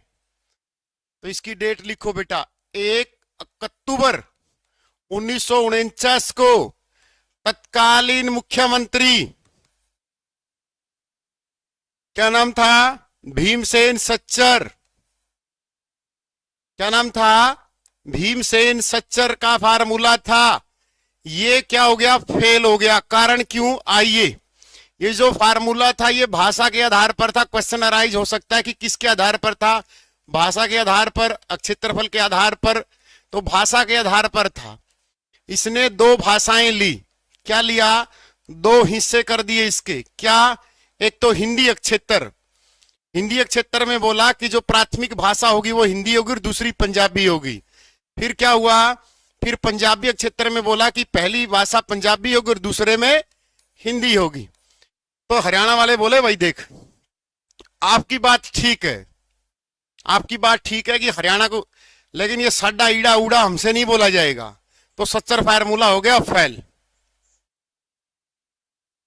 तो इसकी डेट लिखो बेटा। 1 अक्टूबर 1949 को तत्कालीन मुख्यमंत्री क्या नाम था। भीमसेन सच्चर। क्या नाम था। भीमसेन सच्चर का फार्मूला था। ये क्या हो गया फेल हो गया। कारण क्यों आइए। ये जो फार्मूला था ये भाषा के आधार पर था। क्वेश्चन अराइज हो सकता है कि किसके आधार पर था। भाषा के आधार पर क्षेत्रफल के आधार पर। तो भाषा के आधार पर था। इसने 2 भाषाएं ली। क्या लिया 2 हिस्से कर दिए इसके। क्या। एक तो हिंदी अक्षेत्र। हिंदी अक्षेत्र में बोला कि जो प्राथमिक भाषा होगी वो हिंदी होगी और दूसरी पंजाबी होगी। फिर क्या हुआ। फिर पंजाबी अक्षेत्र में बोला कि पहली भाषा पंजाबी होगी और दूसरे में हिंदी होगी। तो हरियाणा वाले बोले भाई देख आपकी बात ठीक है। आपकी बात ठीक है कि हरियाणा को लेकिन ये साडा ईड़ा उड़ा हमसे नहीं बोला जाएगा। तो सच्चर फार्मूला हो गया फेल।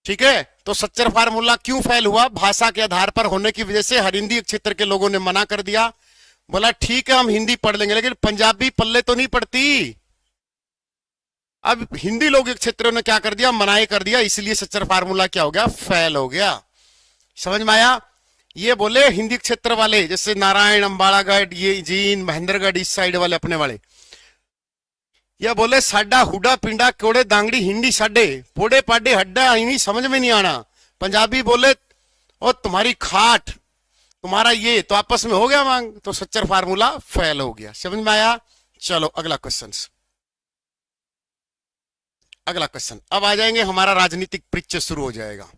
ठीक है। तो सच्चर फार्मूला क्यों फेल हुआ। भाषा के आधार पर होने की वजह से हर हिंदी क्षेत्र के लोगों ने मना कर दिया। बोला ठीक है हम हिंदी पढ़ लेंगे लेकिन पंजाबी पल्ले तो नहीं पड़ती। अब हिंदी लोग क्षेत्रों ने क्या कर दिया मनाई कर दिया। इसलिए सच्चर फार्मूला क्या हो गया फेल हो गया। समझ में आया। ये बोले हिंदी क्षेत्र वाले, जैसे नारायण, अंबाड़ागढ़, ये जींद, महेंद्रगढ़, इस साइड वाले अपने वाले, ये बोले साडा हुडा पिंडा कोड़े दांगड़ी हिंदी साडे पोड़े पाडे हड्डा हिंदी समझ में नहीं आना। पंजाबी बोले और तुम्हारी खाट, तुम्हारा ये, तो आपस में हो गया मांग, तो सच्चर फार्मूला फेल हो गया। समझ में आया? चलो अगला क्वेश्चन। अगला क्वेश्चन, अब आ जाएंगे, हमारा राजनीतिक परिचय शुरू हो जाएगा।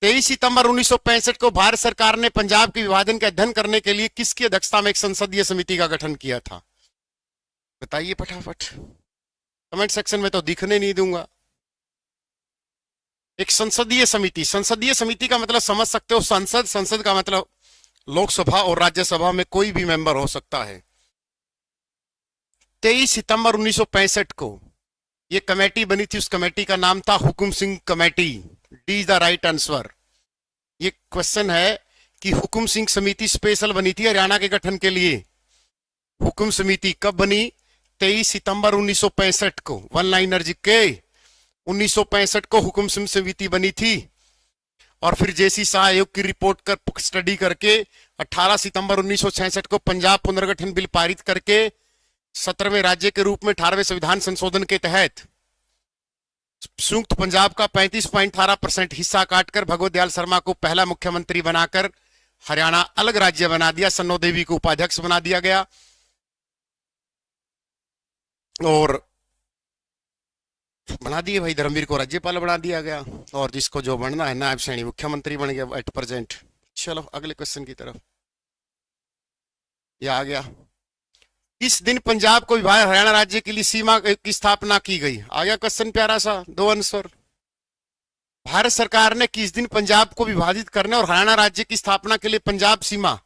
23 सितंबर 1965 को भारत सरकार ने पंजाब के विभाजन का अध्ययन करने के लिए किसकी अध्यक्षता में एक संसदीय समिति का गठन किया था? बताइए फटाफट, कमेंट सेक्शन में तो दिखने नहीं दूंगा। एक संसदीय समिति, संसदीय समिति का मतलब समझ सकते हो, संसद, संसद का मतलब लोकसभा और राज्यसभा में कोई भी मेंबर हो सकता है। 23 सितंबर 1965 को ये कमेटी बनी थी, उस कमेटी का नाम था Hukum Singh committee. D is the right answer. ये क्वेश्चन है कि हुकुम सिंह समिति स्पेशल बनी थी हरियाणा के गठन के लिए। हुकुम समिति कब बनी? 23 सितंबर 1965 को, वन लाइनर जी के 1965 को हुकुम सिंह समिति बनी थी। और फिर जेसी शाह आयोग की रिपोर्ट कर स्टडी करके 18 सितंबर 1966 को पंजाब पुनर्गठन बिल पारित करके 17वें राज्य के रूप में 18वें संविधान संशोधन के तहत संयुक्त पंजाब का 35.18% हिस्सा काटकर भगवत दयाल शर्मा को पहला मुख्यमंत्री बनाकर हरियाणा अलग राज्य बना दिया। सन्नो देवी को उपाध्यक्ष बना दिया गया और बना दिए भाई, धर्मवीर को राज्यपाल बना दिया गया और जिसको जो बनना है नायब श्रेणी मुख्यमंत्री बन गया एट प्रेजेंट। चलो अगले क्वेश्चन की तरफ, ये आ गया। इस दिन पंजाब को विभाजन हरियाणा राज्य के लिए सीमा की स्थापना की गई। आ गया क्वेश्चन प्यारा सा, दो आंसर। भारत सरकार ने किस दिन पंजाब को विभाजित करने और हरियाणा राज्य की स्थापना के लिए पंजाब सीमा,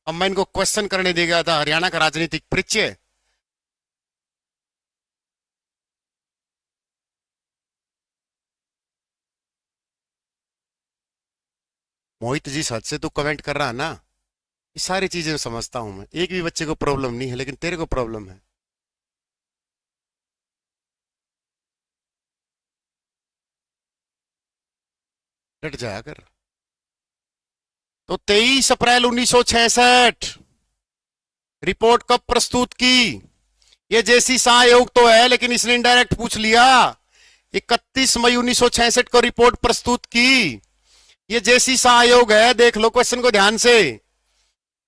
अब मैं इनको क्वेश्चन करने दे गया था, हरियाणा का राजनीतिक परिचय। मोहित जी सच से तू कमेंट कर रहा है ना, ये सारी चीजें समझता हूं मैं, एक भी बच्चे को प्रॉब्लम नहीं है, लेकिन तेरे को प्रॉब्लम है। डट जाया कर। तो 23 अप्रैल 1966 रिपोर्ट कब प्रस्तुत की? ये जेसी शाह आयोग तो है, लेकिन इसने इनडायरेक्ट पूछ लिया। 31 मई 1966 को रिपोर्ट प्रस्तुत की। ये जेसी शाह आयोग है, देख लो क्वेश्चन को ध्यान से।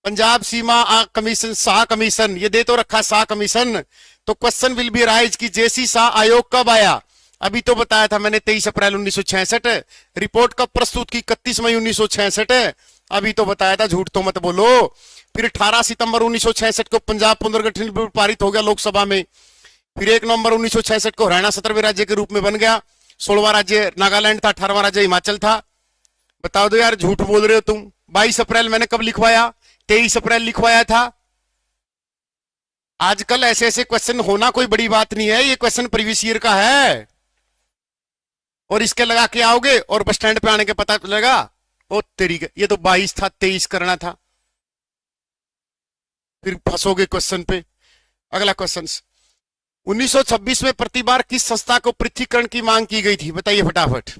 पंजाब सीमा कमीशन, शाह कमीशन, ये दे तो रखा शाह कमीशन, तो क्वेश्चन विल बी राइज कि जेसी शाह आयोग कब आया? अभी तो बताया था मैंने 23 अप्रैल 1966। रिपोर्ट कब प्रस्तुत की? 31 मई 1966। अभी तो बताया था, झूठ तो मत बोलो। फिर 18 सितंबर 1966 को पंजाब पुनर्गठन बिल पारित हो गया लोकसभा में। फिर 1 नवंबर 1966 को हरियाणा 17वें राज्य के रूप में बन गया। 16वां राज्य नागालैंड था, 18वां राज्य हिमाचल था। बताओ दो यार, झूठ बोल रहे हो तुम। 22 अप्रैल मैंने कब लिखवाया? 23 अप्रैल लिखवाया था। आजकल ऐसे ऐसे क्वेश्चन होना कोई बड़ी बात नहीं है, ये क्वेश्चन प्रीवियस ईयर का है और इसके लगा के आओगे और बस स्टैंड पे आने के पता चलेगा ओ तेरी, ये तो 22 था, 23 करना था, फिर फंसोगे क्वेश्चन पे। अगला क्वेश्चन, 1926 में प्रति बार किस संस्था को पृथ्वीकरण की मांग की गई थी? बताइए फटाफट।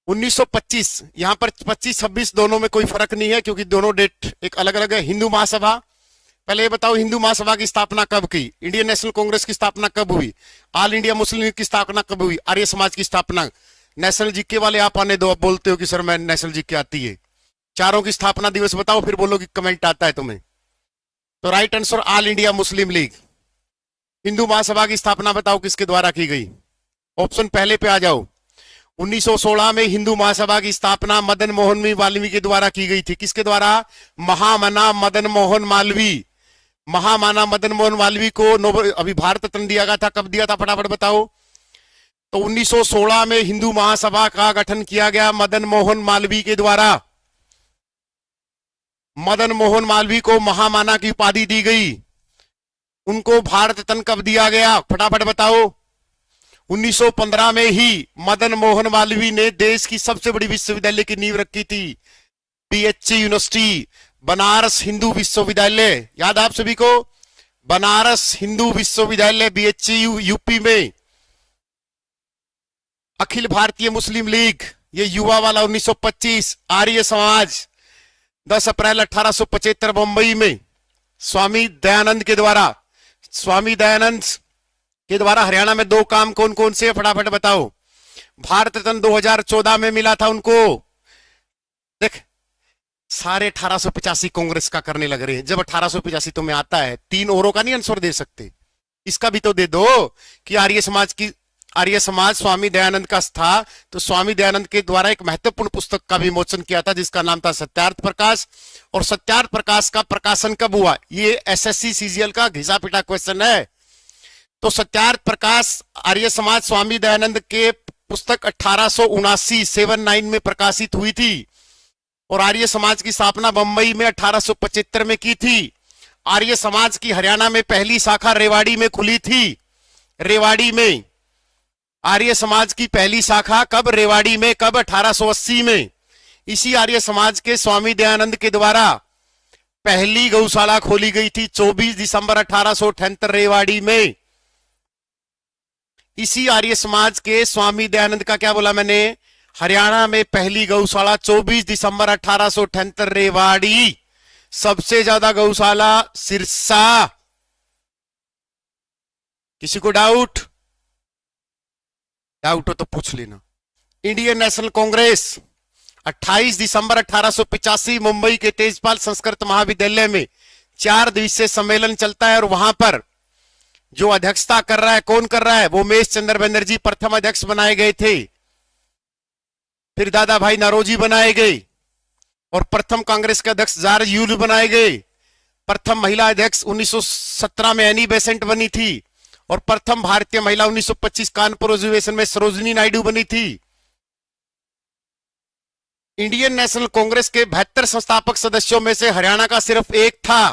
1925, यहां पर 25-26 दोनों में कोई फर्क नहीं है क्योंकि दोनों डेट एक अलग अलग है। हिंदू महासभा, पहले ये बताओ हिंदू महासभा की स्थापना कब की? इंडियन नेशनल कांग्रेस की स्थापना कब हुई? ऑल इंडिया मुस्लिम लीग की स्थापना कब हुई? आर्य समाज की स्थापना? नेशनल जीके वाले आप आने दो, आप बोलते हो कि सर मैं नेशनल जीके आती है। चारों की स्थापना दिवस बताओ, फिर बोलो कि कमेंट आता है तुम्हें। तो right answer All India Muslim League. Hindu Mahasabha की स्थापना बताओ किसके द्वारा की गई? ऑप्शन पहले पे आ जाओ। 1916 में हिंदू महासभा की स्थापना मदन मोहन मालवीय के द्वारा की गई थी। किसके द्वारा? महामना मदन मोहन मालवीय। महामाना मदन मोहन मालवीय को नोबेल अभी भारत रत्न दिया गया था। कब दिया था फटाफट बताओ। तो 1916 में हिंदू महासभा का गठन किया गया मदन मोहन मालवीय के द्वारा। मदन मोहन मालवीय को महामाना की उपाधि दी गई। उनको भारत रत्न कब दिया गया फटाफट बताओ। 1915 में ही मदन मोहन मालवीय ने देश की सबसे बड़ी विश्वविद्यालय की नींव रखी थी, बीएचयू यूनिवर्सिटी, बनारस हिंदू विश्वविद्यालय। याद आप सभी को? बनारस हिंदू विश्वविद्यालय बीएचयू यूपी में। अखिल भारतीय मुस्लिम लीग, ये युवा वाला 1925। आर्य समाज 10 अप्रैल 1875 मुंबई में स्वामी दयानंद के द्वारा हरियाणा में 2 काम कौन कौन से, फटाफट बताओ। भारत रत्न 2014 में मिला था उनको। देख, सारे 1885 कांग्रेस का करने लग रहे हैं। जब 1885 तुम्हें आता है, 3 औरों का नहीं आंसर दे सकते, इसका भी तो दे दो कि आर्य समाज स्वामी दयानंद का था, तो स्वामी दयानंद के द्वारा एक महत्वपूर्ण पुस्तक का विमोचन किया था जिसका नाम था सत्यार्थ प्रकाश। और सत्यार्थ प्रकाश का प्रकाशन कब हुआ, ये एसएससी सीजीएल का घिसा पिटा क्वेश्चन है। तो सत्यार्थ प्रकाश आर्य समाज स्वामी दयानंद के पुस्तक 1879 में प्रकाशित हुई थी। और आर्य समाज की स्थापना बंबई में 1875 में की थी। आर्य समाज की हरियाणा में पहली शाखा रेवाड़ी में खुली थी। रेवाड़ी में आर्य समाज की पहली शाखा कब, रेवाड़ी में, कब, 1880 में। इसी आर्य समाज के स्वामी दयानंद के द्वारा पहली गौशाला खोली गई थी 24 दिसंबर 1878 रेवाड़ी में। इसी आर्य समाज के स्वामी दयानंद का, क्या बोला मैंने, हरियाणा में पहली गौशाला 24 दिसंबर 1878 रेवाड़ी। सबसे ज्यादा गौशाला सिरसा। किसी को डाउट हो तो पूछ लेना। इंडियन नेशनल कांग्रेस 28 दिसंबर 1885 मुंबई के तेजपाल संस्कृत महाविद्यालय में 4 दिवसीय सम्मेलन चलता है। और वहां पर जो अध्यक्षता कर रहा है, कौन कर रहा है, वो उमेश चंद्र बनर्जी प्रथम अध्यक्ष बनाए गए थे। फिर दादा भाई नौरोजी बनाए गए और प्रथम कांग्रेस के अध्यक्ष जॉर्ज यूल बनाए गए। प्रथम महिला अध्यक्ष 1917 में एनी बेसेंट बनी थी। और प्रथम भारतीय महिला 1925 कानपुर अधिवेशन में सरोजिनी नायडू बनी थी। इंडियन नेशनल कांग्रेस के 72 संस्थापक सदस्यों में से हरियाणा का सिर्फ एक था।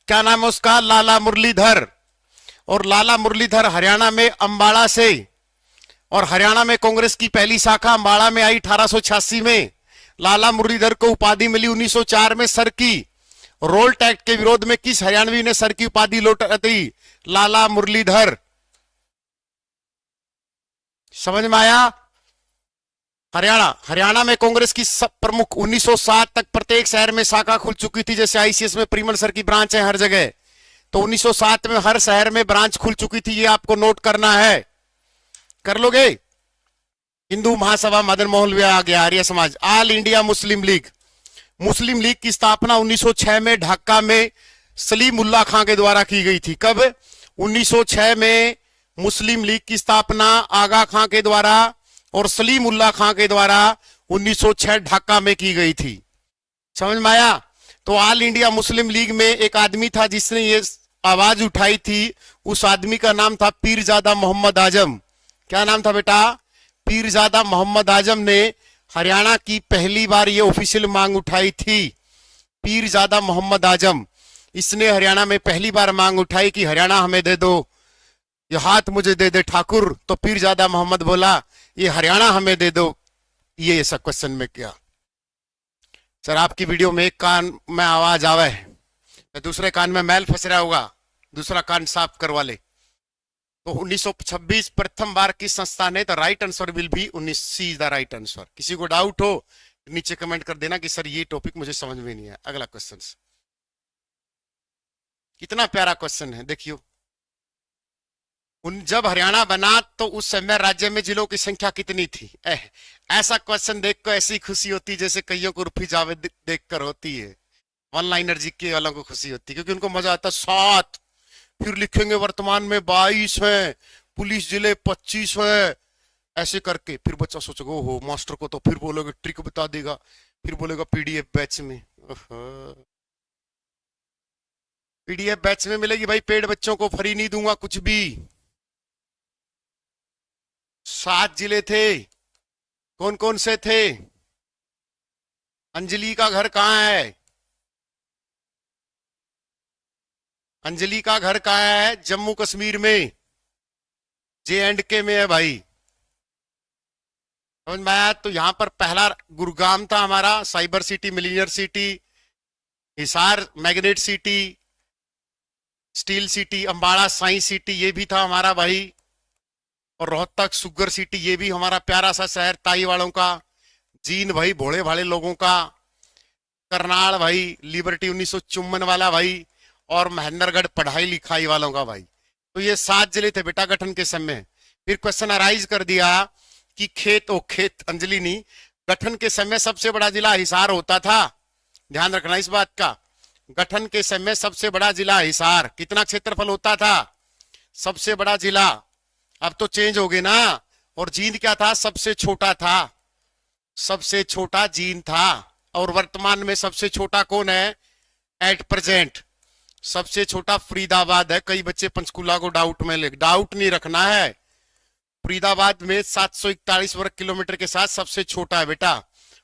क्या नाम है उसका, लाला मुरलीधर। और लाला मुरलीधर हरियाणा में अंबाला से, और हरियाणा में कांग्रेस की पहली शाखा अंबाला में आई 1886 में। लाला मुरलीधर को उपाधि मिली 1904 में सर की। रोल टैक्स के विरोध में किस हरियाणवी ने सर की उपाधि लौटाई, लाला मुरलीधर। समझ में आया। हरियाणा में कांग्रेस की सब प्रमुख 1907 तक प्रत्येक शहर में शाखा खुल चुकी थी। जैसे आईसीएस में प्रीमल सर की ब्रांच है हर जगह, तो 1907 में हर शहर में ब्रांच खुल चुकी थी। ये आपको नोट करना है, कर लोगे। हिंदू महासभा मदन मोहन व्यास आ गया। Arya Samaj, all India Muslim league की स्थापना 1906 में ढाका में सलीमुल्लाह खां के द्वारा की गई थी। कब, 1906 में मुस्लिम लीग की स्थापना आगा खां के द्वारा और सलीमुल्लाह खां के द्वारा 1906 ढाका में की गई थी। समझ में आया। तो ऑल इंडिया मुस्लिम लीग में एक आदमी था जिसने ये आवाज उठाई थी। उस आदमी का नाम था पीरजादा मोहम्मद आजम। क्या नाम था बेटा, पीरजादा मोहम्मद आजम ने हरियाणा की पहली बार ये ऑफिशियल मांग उठाई थी। पीरजादा मोहम्मद आजम, इसने हरियाणा में पहली बार मांग उठाई कि हरियाणा हमें दे दो, ये हाथ मुझे दे दे ठाकुर। तो पीरजादा मोहम्मद बोला ये हरियाणा हमें दे दो। ये ऐसा क्वेश्चन में किया। सर आपकी वीडियो में एक कान में आवाज आवे, दूसरे कान में मैल फंस रहा होगा, दूसरा कान साफ करवा ले। तो 1926 प्रथम बार किस संस्था ने, तो right answer will be 19 the right answer. किसी को डाउट हो नीचे कमेंट कर देना कि सर ये टॉपिक मुझे समझ में नहीं है। अगला क्वेश्चन, कितना प्यारा क्वेश्चन है, देखियो। जब हरियाणा बना तो उस समय राज्य में जिलों की संख्या कितनी थी। ऐसा क्वेश्चन देखकर ऐसी खुशी होती जैसे कईयों को रुफी जावेद देखकर होती है। वन लाइनर जी के वालों को खुशी होती है क्योंकि उनको मजा आता है। 7, फिर लिखेंगे वर्तमान में 22 है, पुलिस जिले 25 है, ऐसे करके फिर बच्चा सोचेगा ओहो मास्टर को तो फिर बोलोगे ट्रिक बता देगा, फिर बोलेगा पीडीएफ बैच में। पीडीएफ बैच में मिलेगी भाई, पेड बच्चों को फ्री नहीं दूंगा कुछ भी। 7 जिले थे, कौन कौन से थे। अंजलि का घर कहाँ है, अंजलि का घर कहाँ है, जम्मू कश्मीर में, JNK में है भाई। समझ में आया। तो यहां पर पहला गुरुग्राम था हमारा, cyber city, millionaire city, Hisar magnet city, steel city, Ambala science city, ये भी था हमारा भाई। और रोहतक सुगर सिटी, ये भी हमारा प्यारा सा शहर ताई वालों का। जीन भाई भोले भाले लोगों का। करनाल भाई, लिबर्टी 1954 वाला भाई, और महेंद्रगढ़ पढ़ाई लिखाई वालों का भाई। तो ये 7 जिले थे बेटा गठन के समय। फिर क्वेश्चन अराइज कर दिया कि खेत अंजलि नहीं, गठन के समय सबसे बड़ा जिला हिसार होता था। ध्यान रखना इस बात का, गठन के समय सबसे बड़ा जिला हिसार। कितना क्षेत्रफल होता था? सबसे बड़ा जिला। अब तो चेंज हो गए ना, और जींद क्या था? सबसे छोटा था, सबसे छोटा जींद था। और वर्तमान में सबसे छोटा कौन है एट प्रेजेंट? सबसे छोटा फरीदाबाद है। कई बच्चे पंचकुला को डाउट में ले, डाउट नहीं रखना है। फरीदाबाद में 741 वर्ग किलोमीटर के साथ सबसे छोटा है बेटा।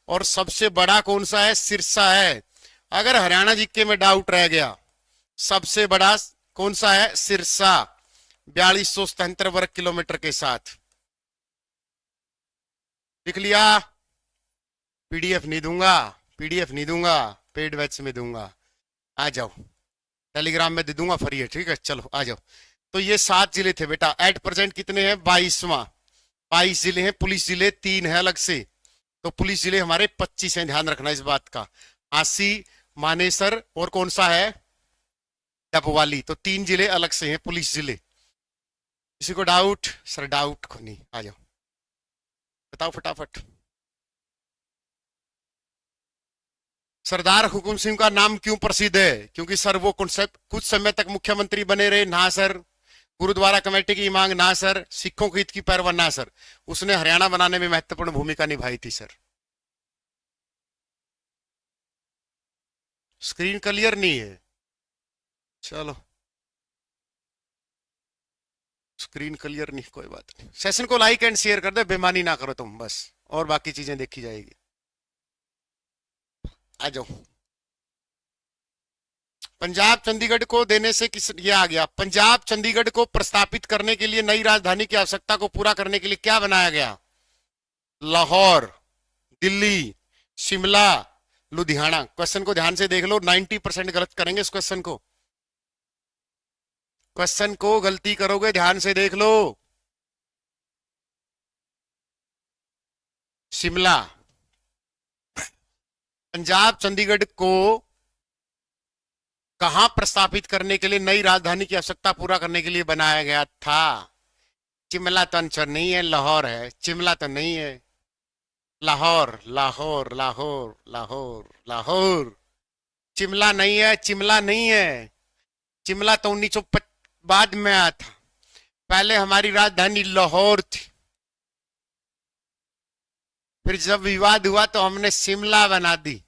और सबसे बड़ा कौन सा है? सिरसा है। अगर हरियाणा जीके में डाउट रह गया, सबसे बड़ा कौन सा है? सिरसा, 4277 वर्ग किलोमीटर के साथ। लिख लिया? पीडीएफ नहीं दूंगा, पीडीएफ नहीं दूंगा, पेड बैच में दूंगा। आ जाओ, टेलीग्राम में दे दूंगा फ्री है, ठीक है? चलो आ जाओ। तो ये 7 जिले थे बेटा। एट प्रेजेंट कितने हैं? 22वां। 22 जिले हैं। पुलिस जिले 3 है अलग से, तो पुलिस जिले हमारे 25 हैं। ध्यान रखना इस बात का। आसी, मानेसर और कौन सा है? डबवाली। तो 3 जिले अलग से हैं पुलिस जिले। किसी को डाउट? सर डाउट को नहीं, आ जाओ बताओ फटाफट। सरदार हुकुम सिंह का नाम क्यों प्रसिद्ध है? क्योंकि सर वो कॉन्सेप्ट कुछ समय तक मुख्यमंत्री बने रहे, ना सर। गुरुद्वारा कमेटी की मांग, ना सर। सिखों के हित की पैरवा, ना सर। उसने हरियाणा बनाने में महत्वपूर्ण भूमिका निभाई थी सर। स्क्रीन क्लियर नहीं है? चलो स्क्रीन क्लियर नहीं, कोई बात नहीं। सेशन को लाइक एंड शेयर कर दे, बेमानी ना करो तुम बस, और बाकी चीजें देखी जाएगी। आ जाओ। पंजाब चंडीगढ़ को देने से किस ये आ गया। पंजाब चंडीगढ़ को प्रस्तापित करने के लिए नई राजधानी की आवश्यकता को पूरा करने के लिए क्या बनाया गया? लाहौर, दिल्ली, शिमला, लुधियाना। क्वेश्चन को ध्यान से देख लो, 90% गलत करेंगे इस क्वेश्चन को। क्वेश्चन को गलती करोगे, ध्यान से देख लो। शिमला। पंजाब चंडीगढ़ को कहां प्रस्तापित करने के लिए नई राजधानी की आवश्यकता पूरा करने के लिए बनाया गया था? शिमला तो आंसर नहीं है, लाहौर है। शिमला तो नहीं है, लाहौर, लाहौर, लाहौर, लाहौर, लाहौर। शिमला नहीं है, शिमला नहीं है। शिमला तो 1950 बाद में आया था। पहले हमारी राजधानी लाहौर थी। फिर जब विवाद हुआ तो हमने शिमला बना दी।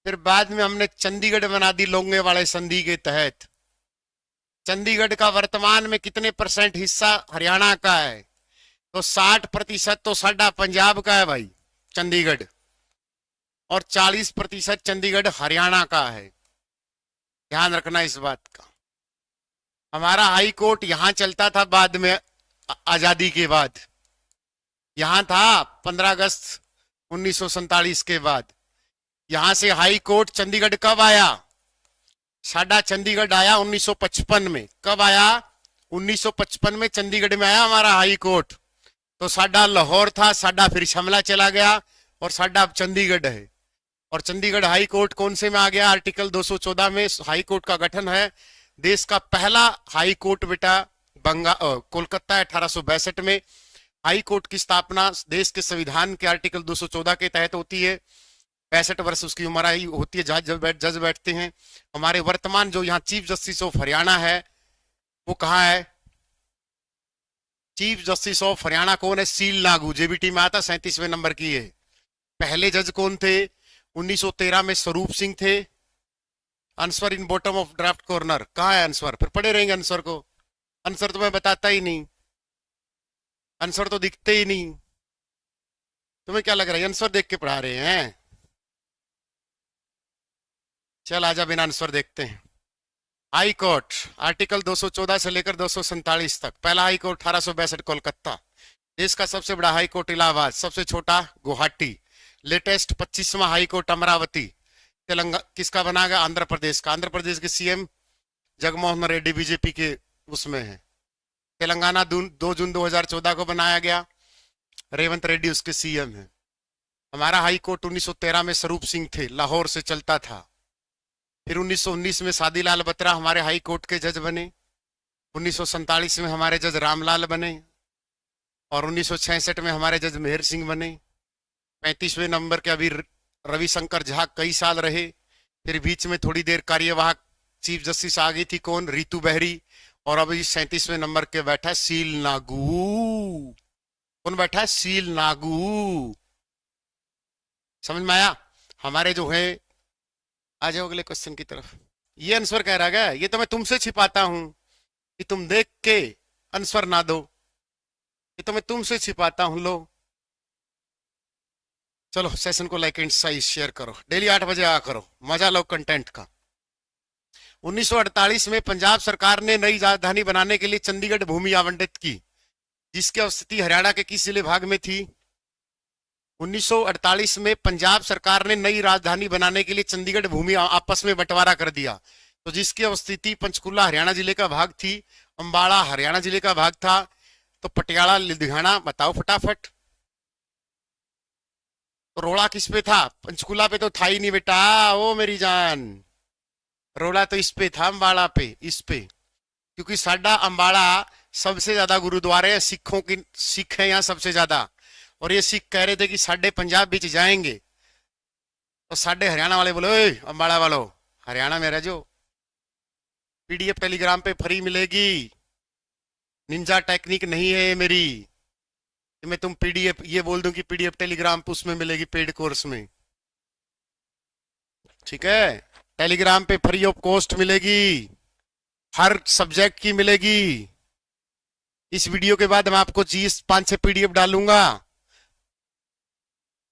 फिर बाद में हमने चंडीगढ़ बना दी लोंगे वाले संधि के तहत। चंडीगढ़ का वर्तमान में कितने % हिस्सा हरियाणा का है? तो 60% तो साडा पंजाब का है भाई, चंडीगढ़। और 40% चंडीगढ़ हरियाणा का है। ध्यान रखना इस बात का। हमारा हाई कोर्ट यहां चलता था बाद में, आजादी के बाद यहां था। 15 अगस्त 1947 के बाद यहां से हाई कोर्ट चंडीगढ़ कब आया? साडा चंडीगढ़ आया 1955 में। कब आया? 1955 में चंडीगढ़ में आया हमारा हाई कोर्ट। तो साडा लाहौर था, साडा फिर शिमला चला गया, और साडा अब चंडीगढ़ है। और चंडीगढ़ हाई कोर्ट कौन से में आ गया? आर्टिकल 214 में हाई कोर्ट का गठन है। देश का पहला हाई कोर्ट बेटा कोलकाता 1862 में। हाई कोर्ट की स्थापना देश के संविधान के आर्टिकल 214 के तहत होती है। 65 वर्ष उसकी उम्र आई होती है, जज बैठते हैं। हमारे वर्तमान जो यहाँ चीफ जस्टिस ऑफ हरियाणा है वो कहाँ है? चीफ जस्टिस ऑफ हरियाणा कौन है? सील नागू, जेबीटी में आता, 37वें नंबर की है। पहले जज कौन थे? 1913 में स्वरूप सिंह थे। Answer in bottom of draft corner. कहाँ है आंसर? फिर पढ़े रहेंगे आंसर को। आंसर तो मैं बताता ही नहीं, आंसर तो दिखते ही नहीं। तुम्हें क्या लग रहा है आंसर देख के पढ़ा रहे हैं? चल आजा, बिना आंसर देखते हैं। हाई कोर्ट आर्टिकल 214 से लेकर 247 तक। पहला हाई कोर्ट 1862 कोलकाता। देश का सबसे बड़ा हाई कोर्ट इलाहाबाद, सबसे छोटा गुवाहाटी। लेटेस्ट 25वां हाई कोर्ट अमरावती। तेलंगाना किसका बना गया? आंध्र प्रदेश का। आंध्र प्रदेश के सीएम जगनमोहन रेड्डी बीजेपी के उसमें है। तेलंगाना 2 जून 2014 को बनाया गया। रेवंत रेड्डी उसके सीएम है। हमारा हाई कोर्ट 1913 में स्वरूप सिंह थे, लाहौर से चलता था। फिर 1919 में सादीलाल बत्रा हमारे हाई कोर्ट के जज बने। 1947 में हमारे जज रामलाल बने और 1966 में हमारे जज मेहर सिंह बने। 35वें नंबर के अभी रविशंकर झा कई साल रहे। फिर बीच में थोड़ी देर कार्यवाहक चीफ जस्टिस आ गई थी, कौन, रीतू बहरी। और अभी 37वें नंबर के बैठा है सील नागू। कौन बैठा है? सील नागू। समझ में आया? हमारे जो है, आ जाओ अगले क्वेश्चन की तरफ। ये आंसर कह रहा है, ये तो मैं तुमसे छिपाता हूं कि तुम देख के आंसर ना दो। ये तो मैं तुमसे छिपाता हूं। लो चलो सेशन को लाइक एंड साइज शेयर करो, डेली 8 बजे आ करो, मजा लो कंटेंट का। 1948 में पंजाब सरकार ने नई राजधानी बनाने के लिए चंडीगढ़ भूमि आवंटित की, जिसकी स्थिति हरियाणा के किस जिले भाग में थी? 1948 में पंजाब सरकार ने नई राजधानी बनाने के लिए चंडीगढ़ भूमि आपस में बंटवारा कर दिया, तो जिसकी अवस्थिति पंचकुला हरियाणा जिले का भाग थी, अंबाला हरियाणा जिले का भाग था, तो पटियाला लुधियाना। बताओ फटाफट। तो रोड़ा किस पे था? पंचकुला पे तो था ही नहीं बेटा, ओ मेरी जान। रोड़ा तो इस पे था, अंबाला पे, इस पे। क्योंकि साडा अंबाला सबसे ज्यादा गुरुद्वारे हैं, सिखों की, सिख है यहाँ सबसे ज्यादा। और ये सिख कह रहे थे कि साडे पंजाब बीच जाएंगे, तो साडे हरियाणा वाले बोले, ओए अंबाला वालों, हरियाणा में रह जाओ, पीडीएफ टेलीग्राम पे फ्री मिलेगी। निंजा टेक्निक नहीं है मेरी कि मैं तुम पीडीएफ ये बोल दूं कि पीडीएफ टेलीग्राम पे उसमें मिलेगी पेड कोर्स में। ठीक है, टेलीग्राम पे फ्री ऑफ कॉस्ट मिलेगी, हर सब्जेक्ट की मिलेगी। इस वीडियो के बाद मैं आपको 5-6 पीडीएफ डालूंगा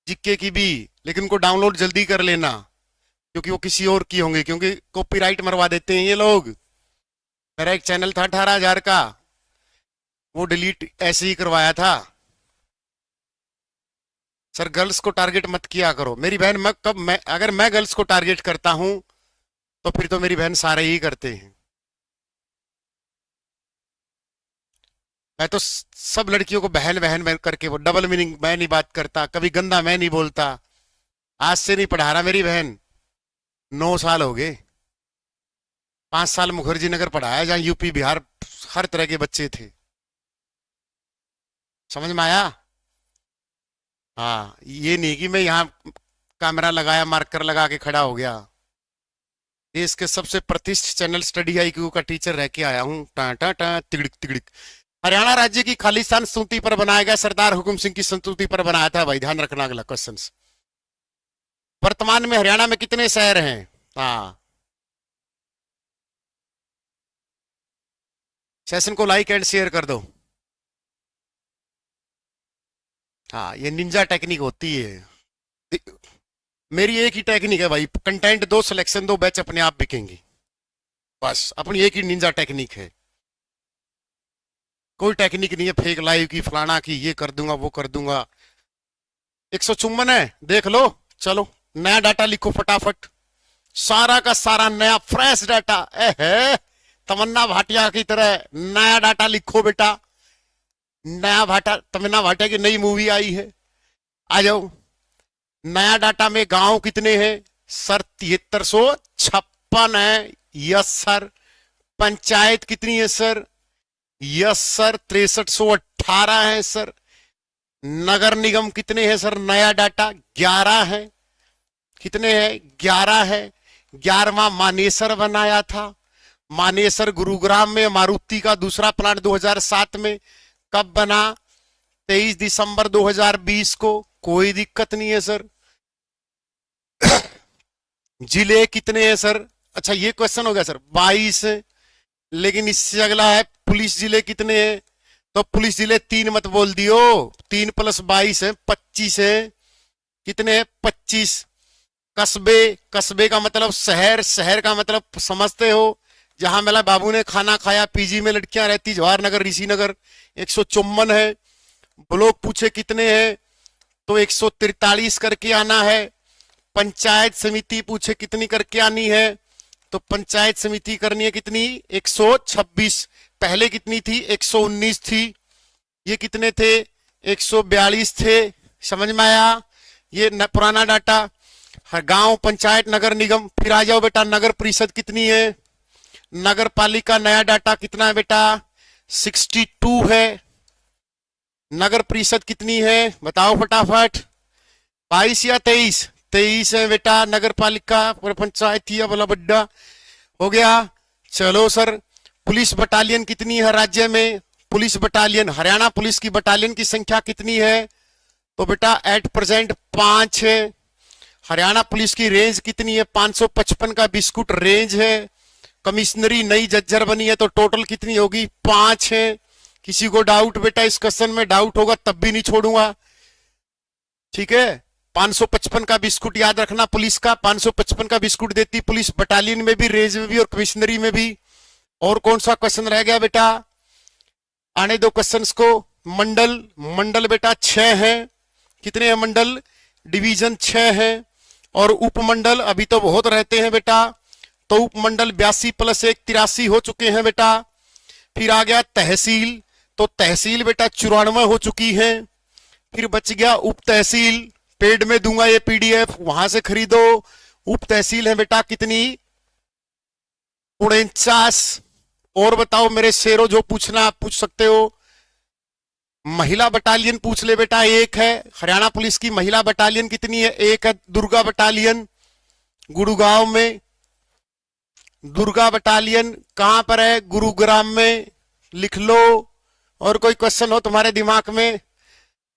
जीके की भी, लेकिन उनको डाउनलोड जल्दी कर लेना, क्योंकि वो किसी और की होंगे, क्योंकि कॉपीराइट मरवा देते हैं ये लोग। मेरा एक चैनल था 18,000 का, वो डिलीट ऐसे ही करवाया था। सर गर्ल्स को टारगेट मत किया करो मेरी बहन। मैं अगर मैं गर्ल्स को टारगेट करता हूं तो फिर तो मेरी बहन सारे ही करते हैं। मैं तो सब लड़कियों को बहन बहन करके, वो डबल मीनिंग मैं नहीं बात करता, कभी गंदा मैं नहीं बोलता। आज से नहीं पढ़ा रहा मेरी बहन, 9 साल हो गए। 5 साल मुखर्जी नगर पढ़ाया, जहां यूपी बिहार हर तरह के बच्चे थे। समझ में आया? हाँ, ये नहीं कि मैं यहाँ कैमरा लगाया, मार्कर लगा के खड़ा हो गया। देश के सबसे प्रतिष्ठित चैनल स्टडी आईक्यू का टीचर रह के आया हूँ। टा टा टा तिगड़िक तिगड़िक। हरियाणा राज्य की खालिस्तान स्तुति पर बनाया गया, सरदार हुकुम सिंह की संस्तुति पर बनाया था। भाई ध्यान रखना अगला क्वेश्चन। वर्तमान में हरियाणा में कितने शहर हैं? हाँ, सेशन को लाइक एंड शेयर कर दो। हाँ, ये निंजा टेक्निक होती है। मेरी एक ही टेक्निक है भाई, कंटेंट दो, सिलेक्शन दो, बैच अपने आप बिकेंगी। बस अपनी एक ही निंजा टेक्निक है, कोई टेक्निक नहीं है फेक लाइव की, फलाना की, ये कर दूंगा वो कर दूंगा। 154 है, देख लो। चलो नया डाटा लिखो फटाफट, सारा का सारा नया फ्रेश डाटा। है तमन्ना भाटिया की तरह नया डाटा लिखो बेटा। नया भाटा, तमन्ना भाटिया की नई मूवी आई है, आ जाओ। नया डाटा में गांव कितने हैं? सर 7356 है। Yes sir. पंचायत कितनी है सर? यस सर 6318 है सर। नगर निगम कितने हैं सर? नया डाटा 11 है। कितने हैं? 11 है। 11वां मानेसर बनाया था। मानेसर गुरुग्राम में, मारुति का दूसरा प्लांट 2007 में। कब बना? 23 दिसंबर 2020 को। कोई दिक्कत नहीं है सर। जिले कितने हैं सर? अच्छा ये क्वेश्चन हो गया सर, 22 है। लेकिन इससे अगला है पुलिस जिले कितने हैं? तो पुलिस जिले 3 मत बोल दियो, 3 + 22 है, 25 है। कितने हैं? 25। कस्बे, कस्बे का मतलब शहर, शहर का मतलब समझते हो, जहां मेरा बाबू ने खाना खाया, पीजी में लड़कियां रहती, जवाहर नगर, ऋषि नगर, 154 है। ब्लॉक पूछे कितने हैं, तो 143 करके आना है। पंचायत समिति पूछे कितनी करके आनी है, तो पंचायत समिति करनी है कितनी? 126। पहले कितनी थी? 119 थी। ये कितने थे? 142 थे। समझ में आया? ये पुराना डाटा। हर गांव, पंचायत, नगर निगम। फिर आ जाओ बेटा, नगर परिषद कितनी है। नगर पालिका नया डाटा कितना है बेटा, 62 है। नगर परिषद कितनी है बताओ फटाफट, 22 या 23? 23 है बेटा नगर पालिका, पंचायत या बोला बड्डा हो गया। चलो सर, पुलिस बटालियन कितनी है राज्य में? पुलिस बटालियन, हरियाणा पुलिस की बटालियन की संख्या कितनी है? तो बेटा एट प्रेजेंट 5 है। हरियाणा पुलिस की रेंज कितनी है? 555 का बिस्कुट रेंज है। कमिश्नरी नई जज्जर बनी है तो टोटल कितनी होगी? 5 है। किसी को डाउट बेटा इस क्वेश्चन में? डाउट होगा तब भी नहीं छोड़ूंगा, ठीक है। 555 का बिस्कुट याद रखना पुलिस का, 555 का बिस्कुट देती पुलिस, बटालियन में भी, रेंज में भी और कमिश्नरी में भी। और कौन सा क्वेश्चन रह गया बेटा? आने दो क्वेश्चंस को। मंडल, मंडल बेटा 6 है। कितने हैं मंडल? डिवीजन 6 है। और उपमंडल अभी तो बहुत रहते हैं बेटा, तो उपमंडल 82 + 1 83 हो चुके हैं बेटा। फिर आ गया तहसील, तो तहसील बेटा 94 हो चुकी है। फिर बच गया उप तहसील, पेड में दूंगा ये पीडीएफ, वहां से खरीदो। उप तहसील है बेटा कितनी? 49। और बताओ मेरे शेरों, जो पूछना आप पूछ सकते हो। महिला बटालियन पूछ ले बेटा, 1 है। हरियाणा पुलिस की महिला बटालियन कितनी है? 1 है। दुर्गा बटालियन गुरुगांव में। दुर्गा बटालियन कहां पर है? गुरुग्राम में, लिख लो। और कोई क्वेश्चन हो तुम्हारे दिमाग में?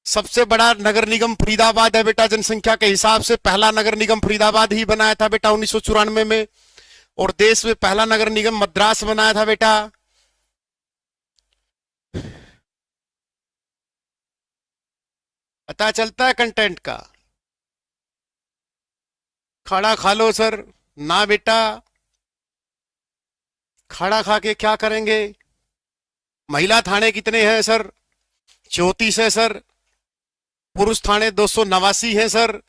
सबसे बड़ा नगर निगम फरीदाबाद है बेटा, जनसंख्या के हिसाब से पहला नगर निगम फरीदाबाद ही बनाया था बेटा 1994 में। और देश में पहला नगर निगम मद्रास बनाया था बेटा। पता चलता है कंटेंट का? खाना खा लो सर। ना बेटा, खाना खा के क्या करेंगे? महिला थाने कितने हैं सर? 34 है सर। पुरुष थाने 289 है सर।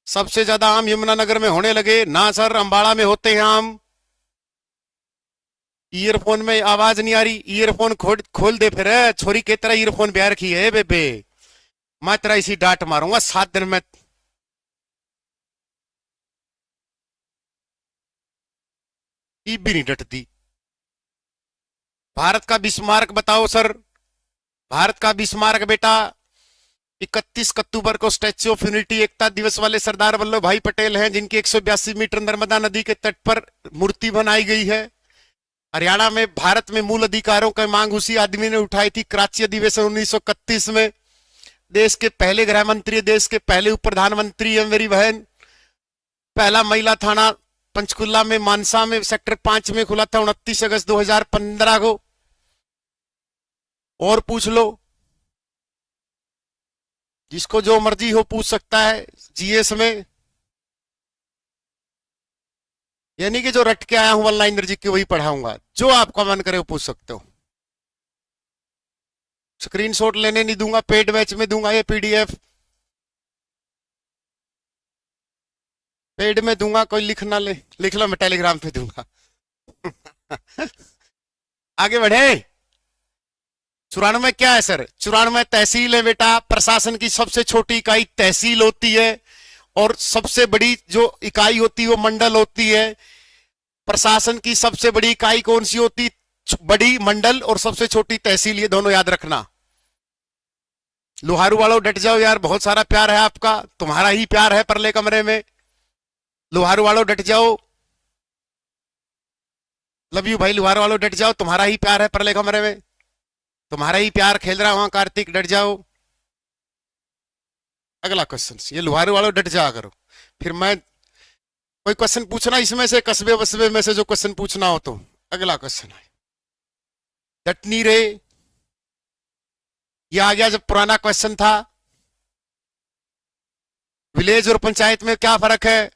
सबसे ज्यादा आम यमुनानगर में होने लगे ना सर, अंबाड़ा में होते हैं आम। ईयरफोन में आवाज नहीं आ रही, ईयरफोन खोल दे फिर। छोरी के तरह ईयरफोन ब्याह रखी है बेबे, मैं तेरा इसी डांट मारूंगा 7 दिन में। ईब भी नहीं डटती। भारत का बिस्मार्क बताओ सर। भारत का बिस्मार्क बेटा 31 अक्टूबर को स्टैच्यू ऑफ यूनिटी, एकता दिवस वाले सरदार वल्लभ भाई पटेल हैं, जिनकी 182 मीटर नर्मदा नदी के तट पर मूर्ति बनाई गई है। हरियाणा में भारत में मूल अधिकारों की मांग उसी आदमी ने उठाई थी, कराची अधिवेशन 1931 में। देश के पहले गृह मंत्री, देश के पहले उप प्रधानमंत्री है मेरी बहन। पहला महिला थाना पंचकुला में, मानसा में, सेक्टर 5 में खुला था 29 अगस्त 2015 को। और पूछ लो, जिसको जो मर्जी हो पूछ सकता है जीएस में। यानी कि जो रट के आया हूं वन लाइनर जी की वही पढ़ाऊंगा, जो आपका मन करे वो पूछ सकते हो। स्क्रीनशॉट लेने नहीं दूंगा, पेड बैच में दूंगा ये पीडीएफ, पेड में दूंगा। कोई लिख ना ले, लिख लो, मैं टेलीग्राम पे दूंगा। आगे बढ़े। 94 क्या है सर? 94 तहसील है बेटा। प्रशासन की सबसे छोटी इकाई तहसील होती है, और सबसे बड़ी जो इकाई होती है वो मंडल होती है। प्रशासन की सबसे बड़ी इकाई कौन सी होती? बड़ी मंडल, और सबसे छोटी तहसील, ये दोनों याद रखना। लोहारू वालों डट जाओ यार, बहुत सारा प्यार है आपका, तुम्हारा ही प्यार है परले कमरे में। लोहारू वालों डट जाओ, लव यू भाई। लोहारू वालों डट जाओ, तुम्हारा ही प्यार है परले कमरे में, तुम्हारा ही प्यार खेल रहा वहां कार्तिक, डट जाओ। अगला क्वेश्चन, ये लोहारू वालों डट जा करो। फिर मैं कोई क्वेश्चन पूछना इसमें से, कस्बे वस्बे में से जो क्वेश्चन पूछना हो तो। अगला क्वेश्चन है, डट नहीं रे। ये आ गया जब पुराना क्वेश्चन था। विलेज और पंचायत में क्या फर्क है?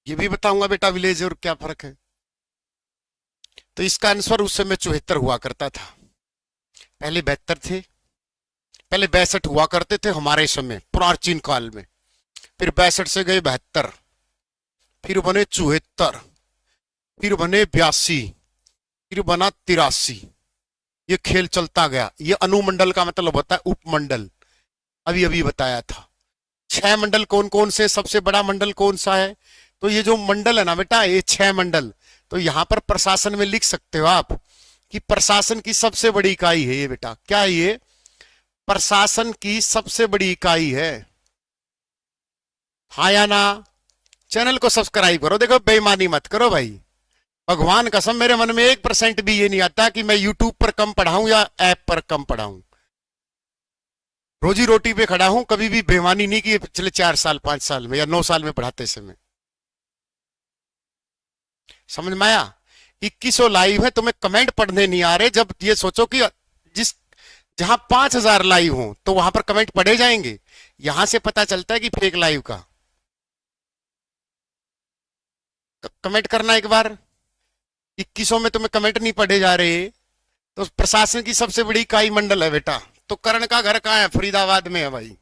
ये भी बताऊंगा बेटा, विलेज और क्या फर्क है। तो इसका आंसर उस समय 74 हुआ करता था, पहले 72 थे, पहले 62 हुआ करते थे हमारे समय प्राचीन काल में। फिर 62 से गए 72, फिर बने 74, फिर बने 82, फिर बना 83, ये खेल चलता गया। ये अनुमंडल का मतलब होता है उपमंडल, अभी अभी बताया था। 6 मंडल कौन कौन से, सबसे बड़ा मंडल कौन सा है? तो ये जो मंडल है ना बेटा, ये 6 मंडल। तो यहां पर प्रशासन में लिख सकते हो आप कि प्रशासन की सबसे बड़ी इकाई है ये बेटा। क्या है ये? प्रशासन की सबसे बड़ी इकाई है। हाँ या ना? चैनल को सब्सक्राइब करो। देखो बेईमानी मत करो भाई, भगवान कसम मेरे मन में 1% भी ये नहीं आता कि मैं यूट्यूब पर कम पढ़ाऊं या ऐप पर कम पढ़ाऊं। रोजी रोटी पे खड़ा हूं, कभी भी बेईमानी नहीं की पिछले 4 साल 5 साल में या 9 साल में पढ़ाते समय। समझ में आया? 2100 लाइव है, तुम्हें कमेंट पढ़ने नहीं आ रहे। जब ये सोचो कि जिस जहां 5000 लाइव हो तो वहां पर कमेंट पढ़े जाएंगे। यहां से पता चलता है कि फेक लाइव का। कमेंट करना एक बार। 2100 में तुम्हें कमेंट नहीं पढ़े जा रहे तो प्रशासन की सबसे बड़ी इकाई मंडल है बेटा। तो कर्ण का घर कहाँ है? फरीदाबाद में है भाई।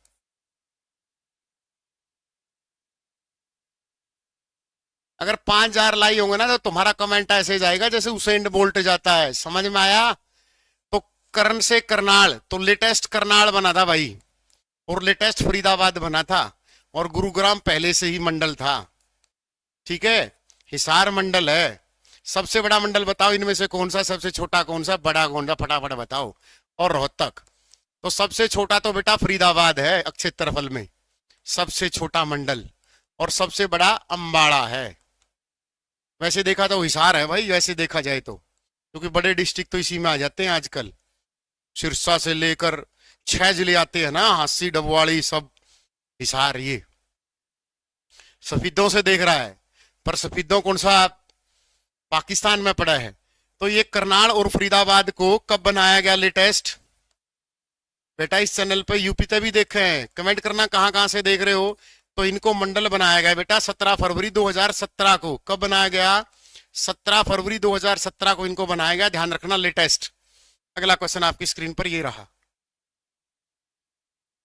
अगर 5000 लाई होंगे ना तो तुम्हारा कमेंट ऐसे जाएगा जैसे उसेन बोल्ट जाता है। समझ में आया? तो कर्ण से करनाल, तो लेटेस्ट करनाल बना था भाई, और लेटेस्ट फरीदाबाद बना था, और गुरुग्राम पहले से ही मंडल था। ठीक है, हिसार मंडल है। सबसे बड़ा मंडल बताओ इनमें से कौन सा, सबसे छोटा कौन सा, बड़ा कौन सा, फटाफट बताओ। और रोहतक। तो सबसे छोटा तो बेटा फरीदाबाद है अक्षय तरफल में, सबसे छोटा मंडल। और सबसे बड़ा अंबाड़ा है। वैसे देखा तो हिसार है भाई, वैसे देखा जाए तो, क्योंकि बड़े डिस्ट्रिक्ट तो इसी में आ जाते हैं आजकल। सिरसा से लेकर 6 जिले आते हैं ना, हांसी डबवाड़ी सब हिसार। ये सफीदों से देख रहा है, पर सफीदों कौन सा पाकिस्तान में पड़ा है। तो ये करनाल और फरीदाबाद को कब बनाया गया लेटेस्ट? बेटा इस चैनल पे यूपी तक भी देखे हैं, कमेंट करना कहां कहां से देख रहे हो। तो इनको मंडल बनाया गया बेटा 17 फरवरी 2017 को। कब बनाया गया? 17 फरवरी 2017 को इनको बनाया गया, ध्यान रखना, लेटेस्ट। अगला क्वेश्चन आपकी स्क्रीन पर ये रहा।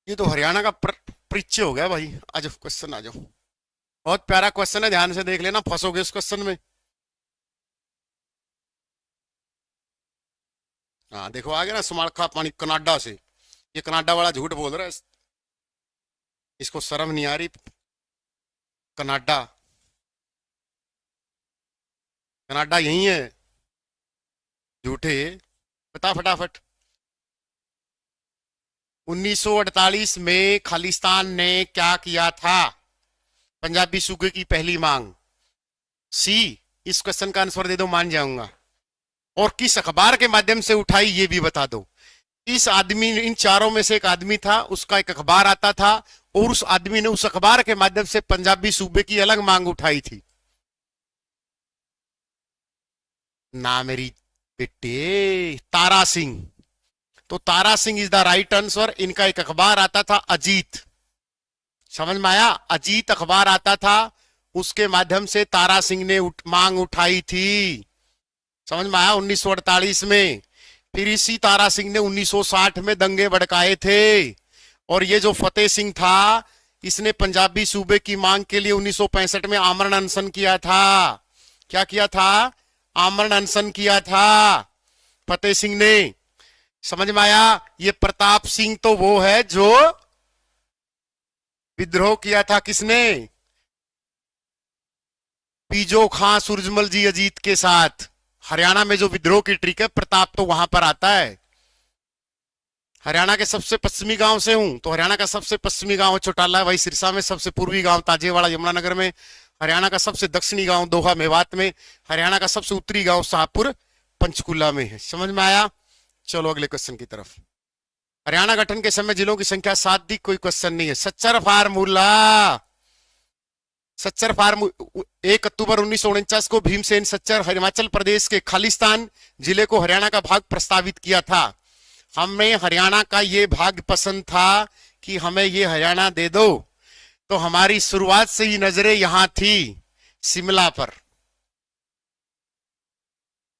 ये तो हरियाणा का परिचय हो गया भाई। आ जाओ क्वेश्चन, आ जाओ। बहुत प्यारा क्वेश्चन है, ध्यान से देख लेना, फंसोगे इस क्वेश्चन में। हाँ देखो आ गया ना, सुमाखा पानी कनाडा से। ये कनाडा वाला झूठ बोल रहा है, इसको शर्म नहीं आ रही। कनाडा, कनाडा यही है, झूठे। बता फटाफट। 1948 में खालिस्तान ने क्या किया था? पंजाबी सूबे की पहली मांग। सी। इस क्वेश्चन का आंसर दे दो, मान जाऊंगा। और किस अखबार के माध्यम से उठाई ये भी बता दो। इस आदमी, इन चारों में से एक आदमी था, उसका एक अखबार आता था, और उस आदमी ने उस अखबार के माध्यम से पंजाबी सूबे की अलग मांग उठाई थी। ना मेरी बेटे, तारा सिंह। तो Tara Singh is the right answer. इनका एक अखबार आता था अजीत। समझ में आया? अजीत अखबार आता था, उसके माध्यम से तारा सिंह ने मांग उठाई थी। समझ में आया? 1948 में। फिर इसी तारा सिंह ने 1960 में दंगे भड़काए थे। और ये जो फतेह सिंह था, इसने पंजाबी सूबे की मांग के लिए 1965 में आमरण अनशन किया था। क्या किया था? आमरण अनशन किया था फतेह सिंह ने। समझ में आया? ये प्रताप सिंह तो वो है जो विद्रोह किया था, किसने? पीजो खां सूरजमल जी अजीत के साथ। हरियाणा में जो विद्रोह की ट्रिक है, प्रताप तो वहां पर आता है। हरियाणा के सबसे पश्चिमी गांव से हूं, तो हरियाणा का सबसे पश्चिमी गांव चौटाला है, वही सिरसा में। सबसे पूर्वी गांव ताजेवाड़ा यमुनानगर में। हरियाणा का सबसे दक्षिणी गांव दोहा मेवात में। हरियाणा का सबसे उत्तरी गांव शाहपुर पंचकुला में है। समझ में आया? चलो अगले क्वेश्चन की तरफ। हरियाणा गठन के समय जिलों की संख्या 7 थी, कोई क्वेश्चन नहीं है। सच्चर फार्मूला। सच्चर फार्मू 1 अक्टूबर 1949 को भीमसेन सच्चर हिमाचल प्रदेश के खालिस्तान जिले को हरियाणा का भाग प्रस्तावित किया था। हमें हरियाणा का ये भाग पसंद था कि हमें ये हरियाणा दे दो। तो हमारी शुरुआत से ही नजरें यहां थी, शिमला पर।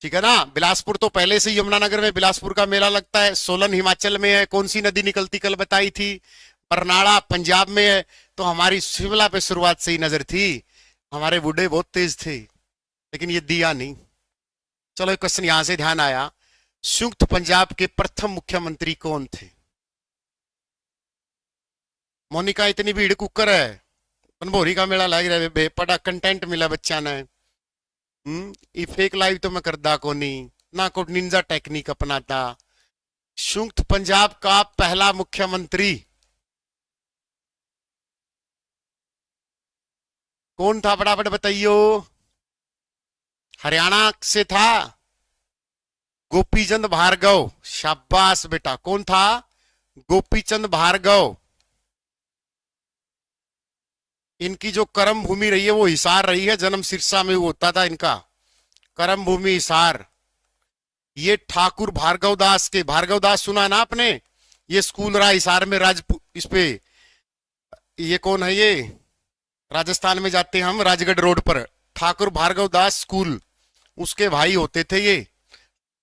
ठीक है ना? बिलासपुर तो पहले से यमुनानगर में बिलासपुर का मेला लगता है। सोलन हिमाचल में है। कौन सी नदी निकलती कल बताई थी? बरनाड़ा पंजाब में है। तो हमारी शिमला पे शुरुआत से ही नजर थी। हमारे बूढ़े बहुत तेज थे, लेकिन ये दिया नहीं। चलो एक क्वेश्चन यहां से ध्यान आया। संयुक्त पंजाब के प्रथम मुख्यमंत्री कौन थे? मोनिका, इतनी भीड़ कुकर है, बनभोरी का मेला लग रहा है, बड़ा कंटेंट मिला बच्चा ने। ये फेक लाइव तो मैं करदा को नहीं ना, को निंजा टेक्निक अपनाता। संयुक्त पंजाब का पहला मुख्यमंत्री कौन था? फटाफट बताइयो। हरियाणा से था, गोपीचंद भार्गव। शाबाश बेटा, कौन था? गोपीचंद भार्गव। इनकी जो कर्म भूमि रही है वो हिसार रही है, जन्म सिरसा में होता था इनका, कर्म भूमि हिसार। ये ठाकुर भार्गव दास के, भार्गव दास सुना ना आपने? ये स्कूल रहा हिसार में, इस पे, ये कौन है? ये राजस्थान में जाते हैं हम, राजगढ़ रोड पर ठाकुर भार्गव दास स्कूल, उसके भाई होते थे ये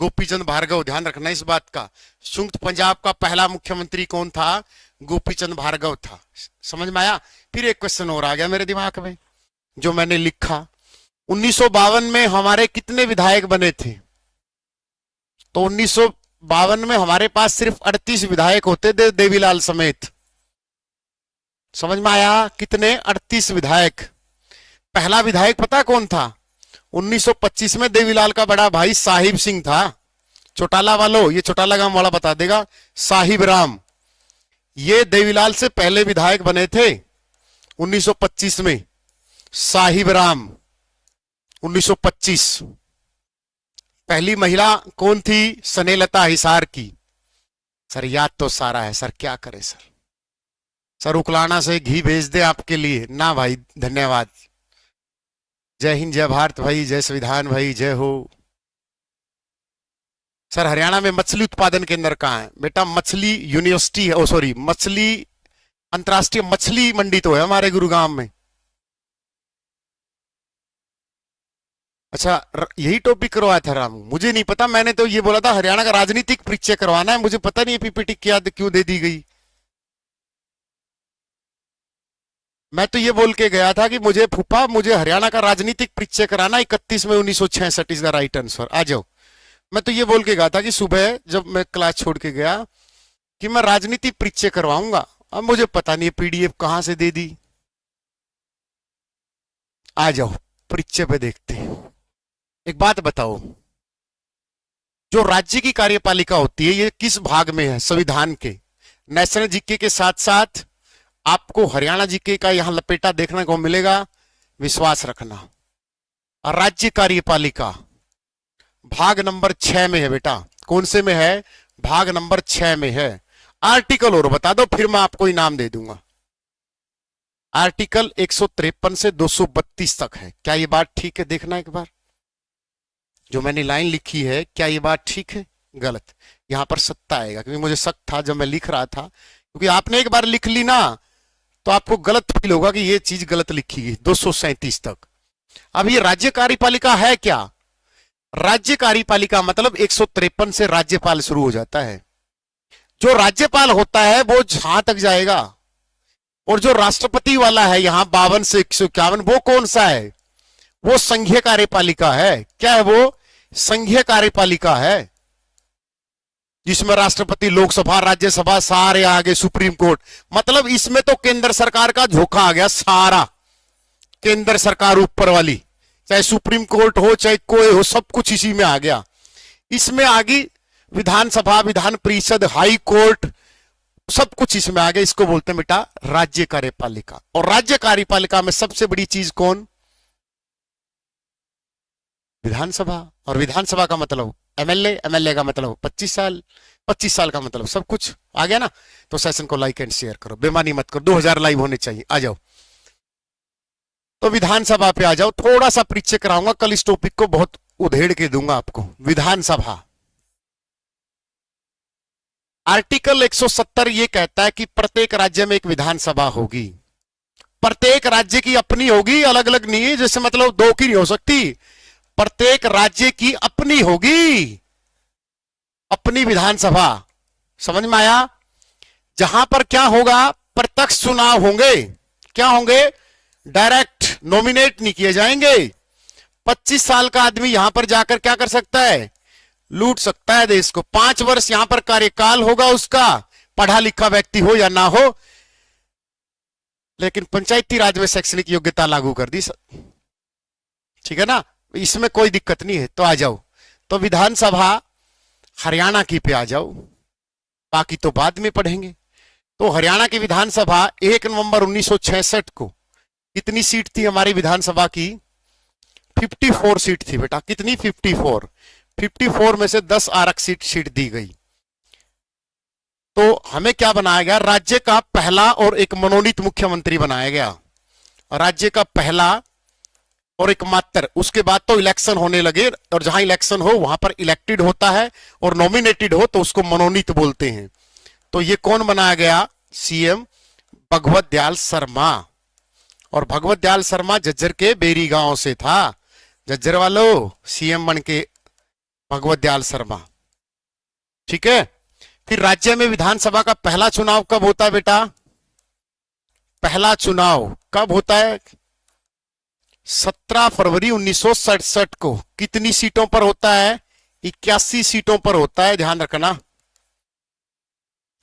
गोपीचंद भार्गव। ध्यान रखना इस बात का। संयुक्त पंजाब का पहला मुख्यमंत्री कौन था? गोपीचंद भार्गव था। समझ में आया? फिर एक क्वेश्चन और आ गया मेरे दिमाग में जो मैंने लिखा। 1952 में हमारे कितने विधायक बने थे? तो 1952 में हमारे पास सिर्फ 38 विधायक होते थे, देवीलाल समेत। समझ में आया? कितने? 38 विधायक। पहला विधायक पता कौन था? 1925 में देवीलाल का बड़ा भाई साहिब सिंह था। चौटाला वालों, ये चौटाला गांव वाला बता देगा, साहिब राम, ये देवीलाल से पहले विधायक बने थे 1925 में। साहिब राम 1925। पहली महिला कौन थी? स्नेहलता हिसार की। सर याद तो सारा है सर, क्या करे सर? सर उकलाना से घी भेज दे आपके लिए ना भाई, धन्यवाद। जय हिंद, जय भारत भाई, जय संविधान भाई, जय हो। सर हरियाणा में मछली उत्पादन केंद्र कहाँ है? बेटा मछली यूनिवर्सिटी है, ओ सॉरी, मछली अंतरराष्ट्रीय मछली मंडी तो है हमारे गुरुग्राम में। अच्छा, यही टॉपिक करवाया था रामू? मुझे नहीं पता, मैंने तो ये बोला था हरियाणा का राजनीतिक परिचय करवाना है। मुझे पता नहीं पीपीटी क्या क्यों दे दी गई। मैं तो ये बोल के गया था कि मुझे फूफा, मुझे हरियाणा का राजनीतिक परिचय कराना, 31 में 1966 इज द राइट आंसर, आ जाओ। मैं तो ये बोल के गया था कि सुबह जब मैं क्लास छोड़ के गया कि मैं राजनीति परिचय करवाऊंगा। अब मुझे पता नहीं पीडीएफ कहां से दे दी। आ जाओ परिचय पे देखते हैं। एक बात बताओ, जो राज्य की कार्यपालिका होती है ये किस भाग में है संविधान के? नेशनल जीके के साथ साथ आपको हरियाणा जीके का यहां लपेटा देखने को मिलेगा, विश्वास रखना। और राज्य कार्यपालिका भाग नंबर 6 में है बेटा। कौन से में है? भाग नंबर 6 में है। आर्टिकल और बता दो फिर मैं आपको इनाम दे दूंगा। आर्टिकल 153 से 232 तक है। क्या ये बात ठीक है? देखना एक बार, जो मैंने लाइन लिखी है क्या ये बात ठीक है गलत? यहां पर सत्ता आएगा, क्योंकि मुझे शक था जब मैं लिख रहा था, क्योंकि आपने एक बार लिख ली ना तो आपको गलत फील होगा कि ये चीज गलत लिखी गई। 237 तक। अब ये राज्य कार्यपालिका है क्या? राज्य कार्यपालिका मतलब 153 से राज्यपाल शुरू हो जाता है। जो राज्यपाल होता है वो जहां तक जाएगा, और जो राष्ट्रपति वाला है यहां 52 से 151, वो कौन सा है? वो संघीय कार्यपालिका है। क्या है वो? संघीय कार्यपालिका है, जिसमें राष्ट्रपति, लोकसभा, राज्यसभा सारे आगे, सुप्रीम कोर्ट। मतलब इसमें तो केंद्र सरकार का झोंका आ गया सारा। केंद्र सरकार ऊपर वाली, चाहे सुप्रीम कोर्ट हो चाहे कोई हो, सब कुछ इसी में आ गया। इसमें आ गई विधानसभा, विधान परिषद, हाई कोर्ट, सब कुछ इसमें आ गया। इसको बोलते हैं बेटा राज्य कार्यपालिका। और राज्य कार्यपालिका में सबसे बड़ी चीज कौन? विधानसभा। और विधानसभा का मतलब एमएलए, एमएलए का मतलब 25 साल, 25 साल का मतलब सब कुछ आ गया ना। तो सेशन को लाइक एंड शेयर करो, बेमानी मत करो, 2000 लाइव होने चाहिए। आ जाओ, तो विधानसभा पे आ जाओ। थोड़ा सा परिचय कराऊंगा, कल इस टॉपिक को बहुत उधेड़ के दूंगा आपको। विधानसभा आर्टिकल 170 ये कहता है कि प्रत्येक राज्य में एक विधानसभा होगी। प्रत्येक राज्य की अपनी होगी, अलग अलग नहीं है। जैसे मतलब दो की नहीं हो सकती, प्रत्येक राज्य की अपनी होगी, अपनी विधानसभा। समझ में आया? जहां पर क्या होगा? प्रत्यक्ष चुनाव होंगे। क्या होंगे? डायरेक्ट नॉमिनेट नहीं किए जाएंगे। 25 साल का आदमी यहां पर जाकर क्या कर सकता है? लूट सकता है देश को। 5 वर्ष यहां पर कार्यकाल होगा उसका, पढ़ा लिखा व्यक्ति हो या ना हो, लेकिन पंचायती राज में शैक्षणिक योग्यता लागू कर दी। ठीक है ना, इसमें कोई दिक्कत नहीं है। तो आ जाओ, तो विधानसभा हरियाणा की पे आ जाओ, बाकी तो बाद में पढ़ेंगे। तो हरियाणा की विधानसभा 1 नवंबर 1966 को कितनी सीट थी हमारी विधानसभा की? 54 सीट थी बेटा। कितनी? 54। 54 में से 10 आरक्षित सीट दी गई। तो हमें क्या बनाया गया? राज्य का पहला और एक मनोनीत मुख्यमंत्री बनाया गया। राज्य का पहला और एकमात्र। उसके बाद तो इलेक्शन होने लगे, और जहां इलेक्शन हो वहां पर इलेक्टेड होता है, और नॉमिनेटेड हो तो उसको मनोनीत बोलते हैं। तो ये कौन बनाया गया? सीएम भगवत दयाल शर्मा। और भगवत दयाल शर्मा झज्जर के बेरी गांव से था। झज्जर वालों, सीएम बन के भगवत दयाल शर्मा। ठीक है। फिर राज्य में विधानसभा का पहला चुनाव कब होता है बेटा? पहला चुनाव कब होता है? 17 फरवरी 1967 को। कितनी सीटों पर होता है? 81 सीटों पर होता है, ध्यान रखना।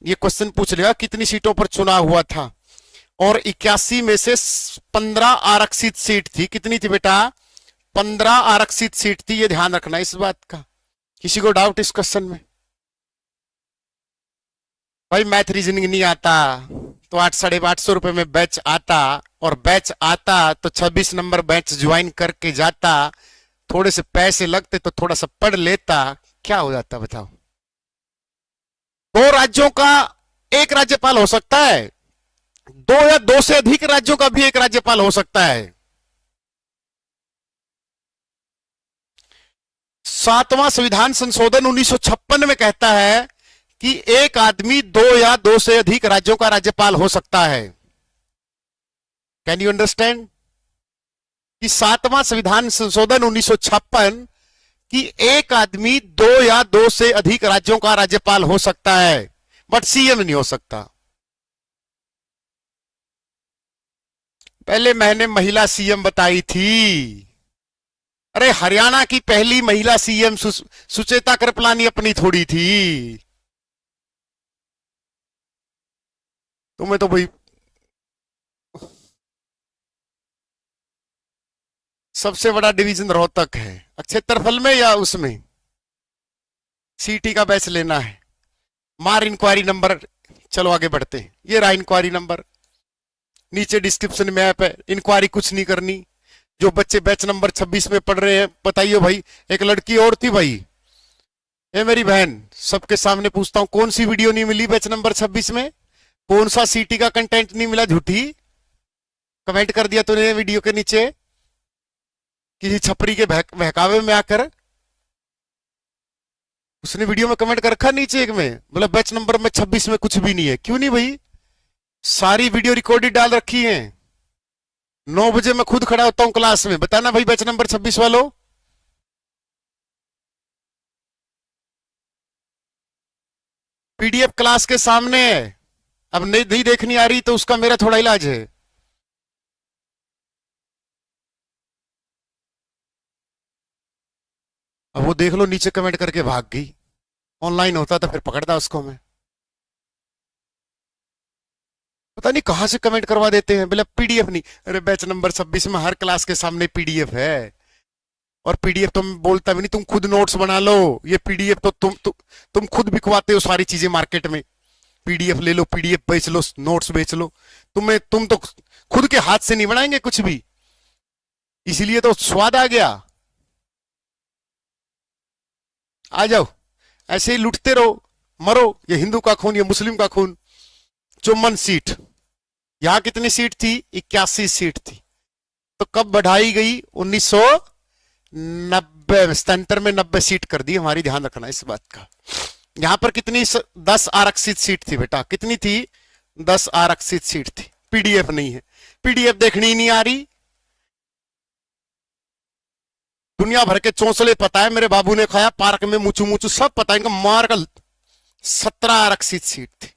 ये क्वेश्चन पूछ लिया कितनी सीटों पर चुनाव हुआ था, और 81 में से 15 आरक्षित सीट थी। कितनी थी बेटा? 15 आरक्षित सीट थी। ये ध्यान रखना इस बात का। किसी को डाउट इस क्वेश्चन में? भाई मैथ रीजनिंग नहीं आता तो 800-850 रुपए में बैच आता, और बैच आता तो 26 नंबर बैच ज्वाइन करके जाता, थोड़े से पैसे लगते तो थोड़ा सा पढ़ लेता, क्या हो जाता बताओ? 2 राज्यों का एक राज्यपाल हो सकता है, 2 या 2 से अधिक राज्यों का भी एक राज्यपाल हो सकता है। 7वां संविधान संशोधन 1956 में कहता है कि एक आदमी 2 या 2 से अधिक राज्यों का राज्यपाल हो सकता है। Can you understand? कि 7वां संविधान संशोधन 1956 कि एक आदमी 2 या 2 से अधिक राज्यों का राज्यपाल हो सकता है, बट सीएम नहीं हो सकता। पहले मैंने महिला सीएम बताई थी। अरे हरियाणा की पहली महिला सीएम सुचेता कृपलानी अपनी थोड़ी थी। तुम्हें तो भाई सबसे बड़ा डिवीजन रोहतक है, क्षेत्रफल में या उसमें? सीटी का बैच लेना है, मार इंक्वायरी नंबर। चलो आगे बढ़ते हैं। ये रहा इंक्वायरी नंबर, नीचे डिस्क्रिप्शन में ऐप है। इंक्वायरी कुछ नहीं करनी। जो बच्चे बैच नंबर 26 में पढ़ रहे हैं बताइए भाई। एक लड़की और थी भाई, ये मेरी बहन, सबके सामने पूछता हूं, कौन सी वीडियो नहीं मिली बैच नंबर 26 में? कौन सा सीटी का कंटेंट नहीं मिला? झूठी कमेंट कर दिया तूने वीडियो के नीचे किसी छपरी के बहकावे में आकर। उसने वीडियो में कमेंट कर रखा नीचे एक में, बोला बैच नंबर में 26 में कुछ भी नहीं है। क्यों नहीं भाई? सारी वीडियो रिकॉर्डेड डाल रखी है। 9 बजे मैं खुद खड़ा होता हूं क्लास में, बताना भाई बैच नंबर 26 वालों। पीडीएफ क्लास के सामने है। अब नहीं देखनी आ रही तो उसका मेरा थोड़ा इलाज है। अब वो देख लो, नीचे कमेंट करके भाग गई। ऑनलाइन होता तो फिर पकड़ता उसको मैं। पता नहीं कहां से कमेंट करवा देते हैं, बोले पीडीएफ नहीं। अरे बैच नंबर 26 में हर क्लास के सामने पीडीएफ है, और पीडीएफ तो मैं बोलता भी नहीं, तुम खुद नोट्स बना लो। ये पीडीएफ तो तुम खुद बिकवाते हो सारी चीजें मार्केट में। पीडीएफ ले लो, पीडीएफ बेच लो, नोट्स बेच लो। तुम तो खुद के हाथ से नहीं बनाएंगे कुछ भी, इसीलिए तो स्वाद आ गया। आ जाओ, ऐसे ही लुटते रहो, मरो। ये हिंदू का खून, ये मुस्लिम का खून। चुम्बन सीट, यहां कितनी सीट थी? 81 सीट थी। तो कब बढ़ाई गई? 1990 77 में 90 सीट कर दी हमारी। ध्यान रखना इस बात का। यहां पर कितनी? 10 आरक्षित सीट थी बेटा। कितनी थी? 10 आरक्षित सीट थी। पीडीएफ नहीं है, पीडीएफ देखनी ही नहीं आ रही। दुनिया भर के चौंसले पता है, मेरे बाबू ने खाया पार्क में मुचू मुचू सब पता है इनका। मार का 17 आरक्षित सीट थी।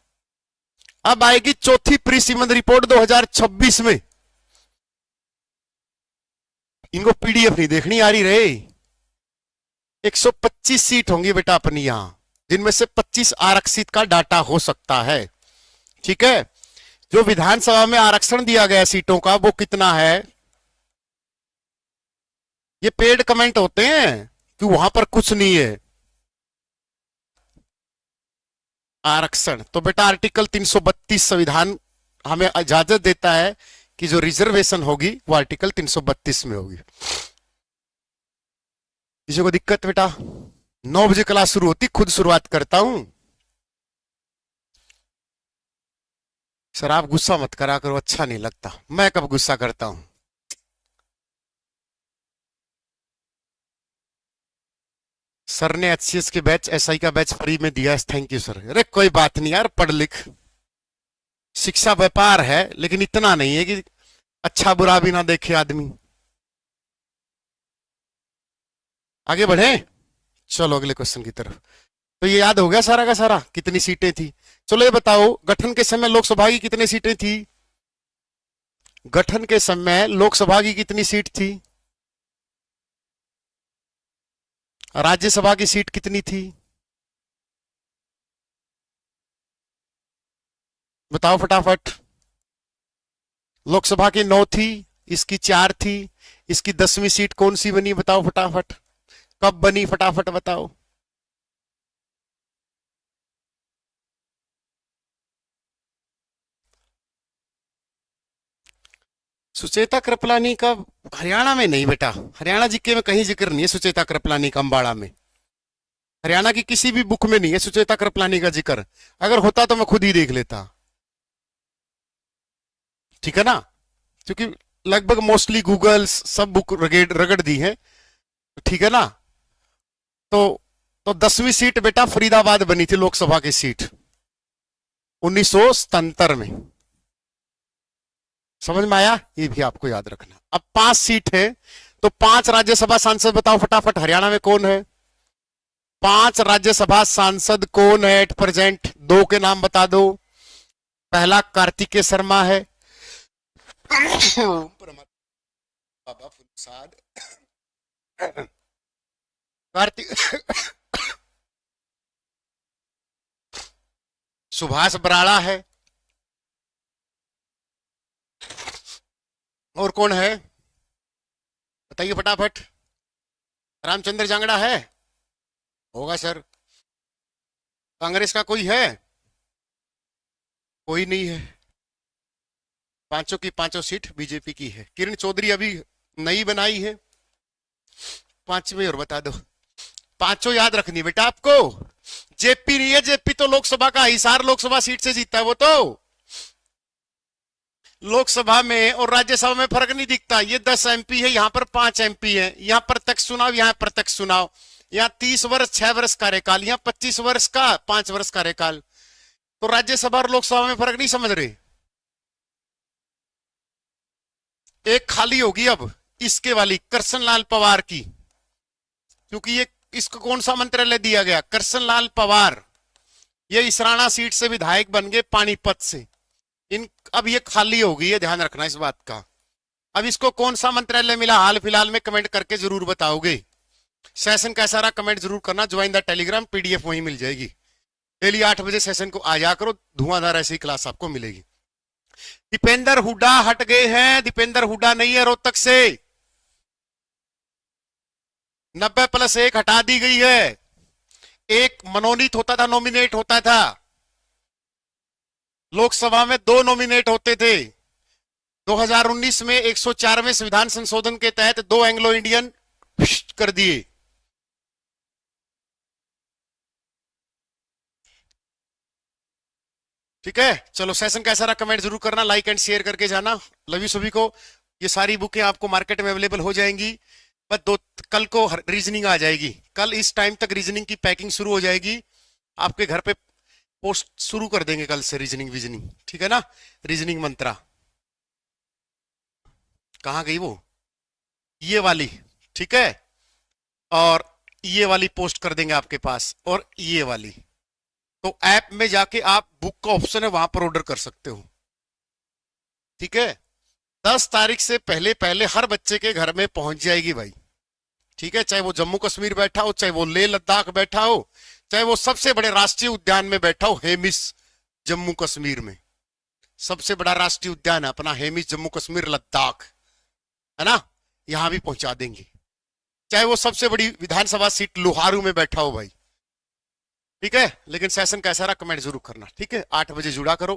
अब आएगी चौथी प्री सीमन रिपोर्ट 2026 में। इनको पीडीएफ नहीं देखनी आ रही रे। 125 सीट होंगी बेटा अपनी यहां, जिनमें से 25 आरक्षित का डाटा हो सकता है। ठीक है, जो विधानसभा में आरक्षण दिया गया सीटों का वो कितना है? ये पेड कमेंट होते हैं कि वहां पर कुछ नहीं है। आरक्षण तो बेटा आर्टिकल 332 संविधान हमें इजाजत देता है कि जो रिजर्वेशन होगी वो आर्टिकल 332 में होगी। किसी को दिक्कत बेटा? 9 बजे क्लास शुरू होती, खुद शुरुआत करता हूं। सर आप गुस्सा मत करा करो, अच्छा नहीं लगता। मैं कब गुस्सा करता हूं? सर ने एचसीएस के बैच, एसआई का बैच फ्री में दिया है, थैंक यू सर। अरे कोई बात नहीं यार, पढ़ लिख, शिक्षा व्यापार है, लेकिन इतना नहीं है कि अच्छा बुरा भी ना देखे आदमी। आगे बढ़े, चलो अगले क्वेश्चन की तरफ। तो ये याद हो गया सारा का सारा, कितनी सीटें थी? चलो ये बताओ, गठन के समय लोकसभा की कितनी सीटें थी? गठन के समय लोकसभा की कितनी सीट थी? राज्यसभा की सीट कितनी थी? बताओ फटाफट। लोकसभा की 9 थी, इसकी 4 थी, इसकी 10वीं सीट कौन सी बनी? बताओ फटाफट, कब बनी? फटाफट बताओ। सुचेता कृपलानी का हरियाणा में नहीं बेटा, हरियाणा जीके में कहीं जिक्र नहीं है सुचेता कृपलानी का अम्बाड़ा में। हरियाणा की किसी भी बुक में नहीं है सुचेता कृपलानी का जिक्र। अगर होता तो मैं खुद ही देख लेता। ठीक है ना, क्योंकि लगभग मोस्टली गूगल सब बुक रगड़ दी है। ठीक है ना, तो 10वीं सीट बेटा फरीदाबाद बनी थी लोकसभा की सीट 1977 में। समझ में आया? ये भी आपको याद रखना। अब 5 सीट है, तो 5 राज्यसभा सांसद बताओ फटाफट, हरियाणा में कौन है? 5 राज्यसभा सांसद कौन है एट प्रेजेंट? 2 के नाम बता दो। पहला कार्तिकेय शर्मा है, बाबा फुलसाद, कार्तिक सुभाष बराड़ा है, और कौन है बताइए फटाफट? रामचंद्र जांगड़ा है? होगा सर। कांग्रेस का कोई है? कोई नहीं है। पांचों की पांचों सीट बीजेपी की है। किरण चौधरी अभी नई बनाई है। 5वें और बता दो। पांचों याद रखनी बेटा आपको। जेपी नहीं है, जेपी तो लोकसभा का, हिसार लोकसभा सीट से जीता है वो तो। लोकसभा में और राज्यसभा में फर्क नहीं दिखता। ये 10 एमपी है, यहां पर 5 एमपी है। यहां प्रत्यक्ष चुनाव, यहां प्रत्यक्ष चुनाव। यहां 30 वर्ष 6 वर्ष कार्यकाल, यहां 25 वर्ष का 5 वर्ष कार्यकाल। तो राज्यसभा और लोकसभा में फर्क नहीं समझ रहे। एक खाली होगी अब इसके वाली, करसन लाल पवार की, क्योंकि ये इसको कौन सा मंत्रालय दिया गया? करसन लाल पवार। ये इसराना सीट से विधायक बन गए पानीपत से। इन अब ये खाली हो गई है, ध्यान रखना इस बात का। अब इसको कौन सा मंत्रालय मिला हाल फिलहाल में? कमेंट करके जरूर बताओगे। सेशन कैसा रहा कमेंट जरूर करना। ज्वाइन द टेलीग्राम, पीडीएफ वहीं मिल जाएगी। डेली 8 बजे सेशन को आ जा करो, धुआंधार ऐसी क्लास आपको मिलेगी। दीपेंद्र हुड्डा हट गए हैं, दीपेंद्र हुड्डा नहीं है रोहतक से। 90+1 हटा दी गई है। एक मनोनीत होता था, नॉमिनेट होता था। लोकसभा में 2 नॉमिनेट होते थे। 2019 में 104वें संविधान संशोधन के तहत 2 एंग्लो इंडियन कर दिए। ठीक है, चलो सेशन कैसा रहा कमेंट जरूर करना, लाइक एंड शेयर करके जाना। लव यू सभी को। ये सारी बुकें आपको मार्केट में अवेलेबल हो जाएंगी। बस कल को रीजनिंग आ जाएगी। कल इस टाइम तक रीजनिंग की पैकिंग शुरू हो जाएगी। आपके घर पे पोस्ट शुरू कर देंगे कल से रीजनिंग विजनिंग। ठीक है ना, रीजनिंग मंत्रा कहां गई वो? ये वाली, ठीक है। और ये वाली पोस्ट कर देंगे आपके पास, और ये वाली। तो ऐप में जाके आप बुक का ऑप्शन है, वहां पर ऑर्डर कर सकते हो। ठीक है, 10 तारीख से पहले पहले हर बच्चे के घर में पहुंच जाएगी भाई। ठीक है, चाहे वो जम्मू कश्मीर बैठा हो, चाहे वो लेह लद्दाख बैठा हो, चाहे वो सबसे बड़े राष्ट्रीय उद्यान में बैठा हो, हेमिस जम्मू कश्मीर में। सबसे बड़ा राष्ट्रीय उद्यान है अपना हेमिस जम्मू कश्मीर लद्दाख, है ना, यहां भी पहुंचा देंगे। चाहे वो सबसे बड़ी विधानसभा सीट लोहारू में बैठा हो भाई, ठीक है। लेकिन सेशन कैसा रहा कमेंट जरूर करना, ठीक है। 8 बजे जुड़ा करो,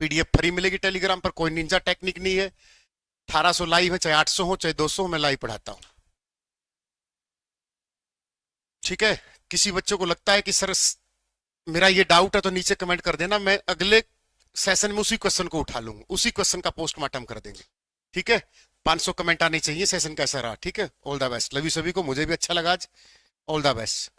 पीडीएफ फ्री मिलेगी टेलीग्राम पर, कोई निंजा टेक्निक नहीं है। 1800 लाइव है, चाहे 800 हो चाहे 200 हो, मैं लाइव पढ़ाता हूं, ठीक है। किसी बच्चों को लगता है कि सर मेरा ये डाउट है तो नीचे कमेंट कर देना, मैं अगले सेशन में उसी क्वेश्चन को उठा लूंगा, उसी क्वेश्चन का पोस्टमार्टम कर देंगे, ठीक है। 500 कमेंट आने चाहिए सेशन कैसा रहा, ठीक है। All the best, love you सभी को, मुझे भी अच्छा लगा आज। All the best.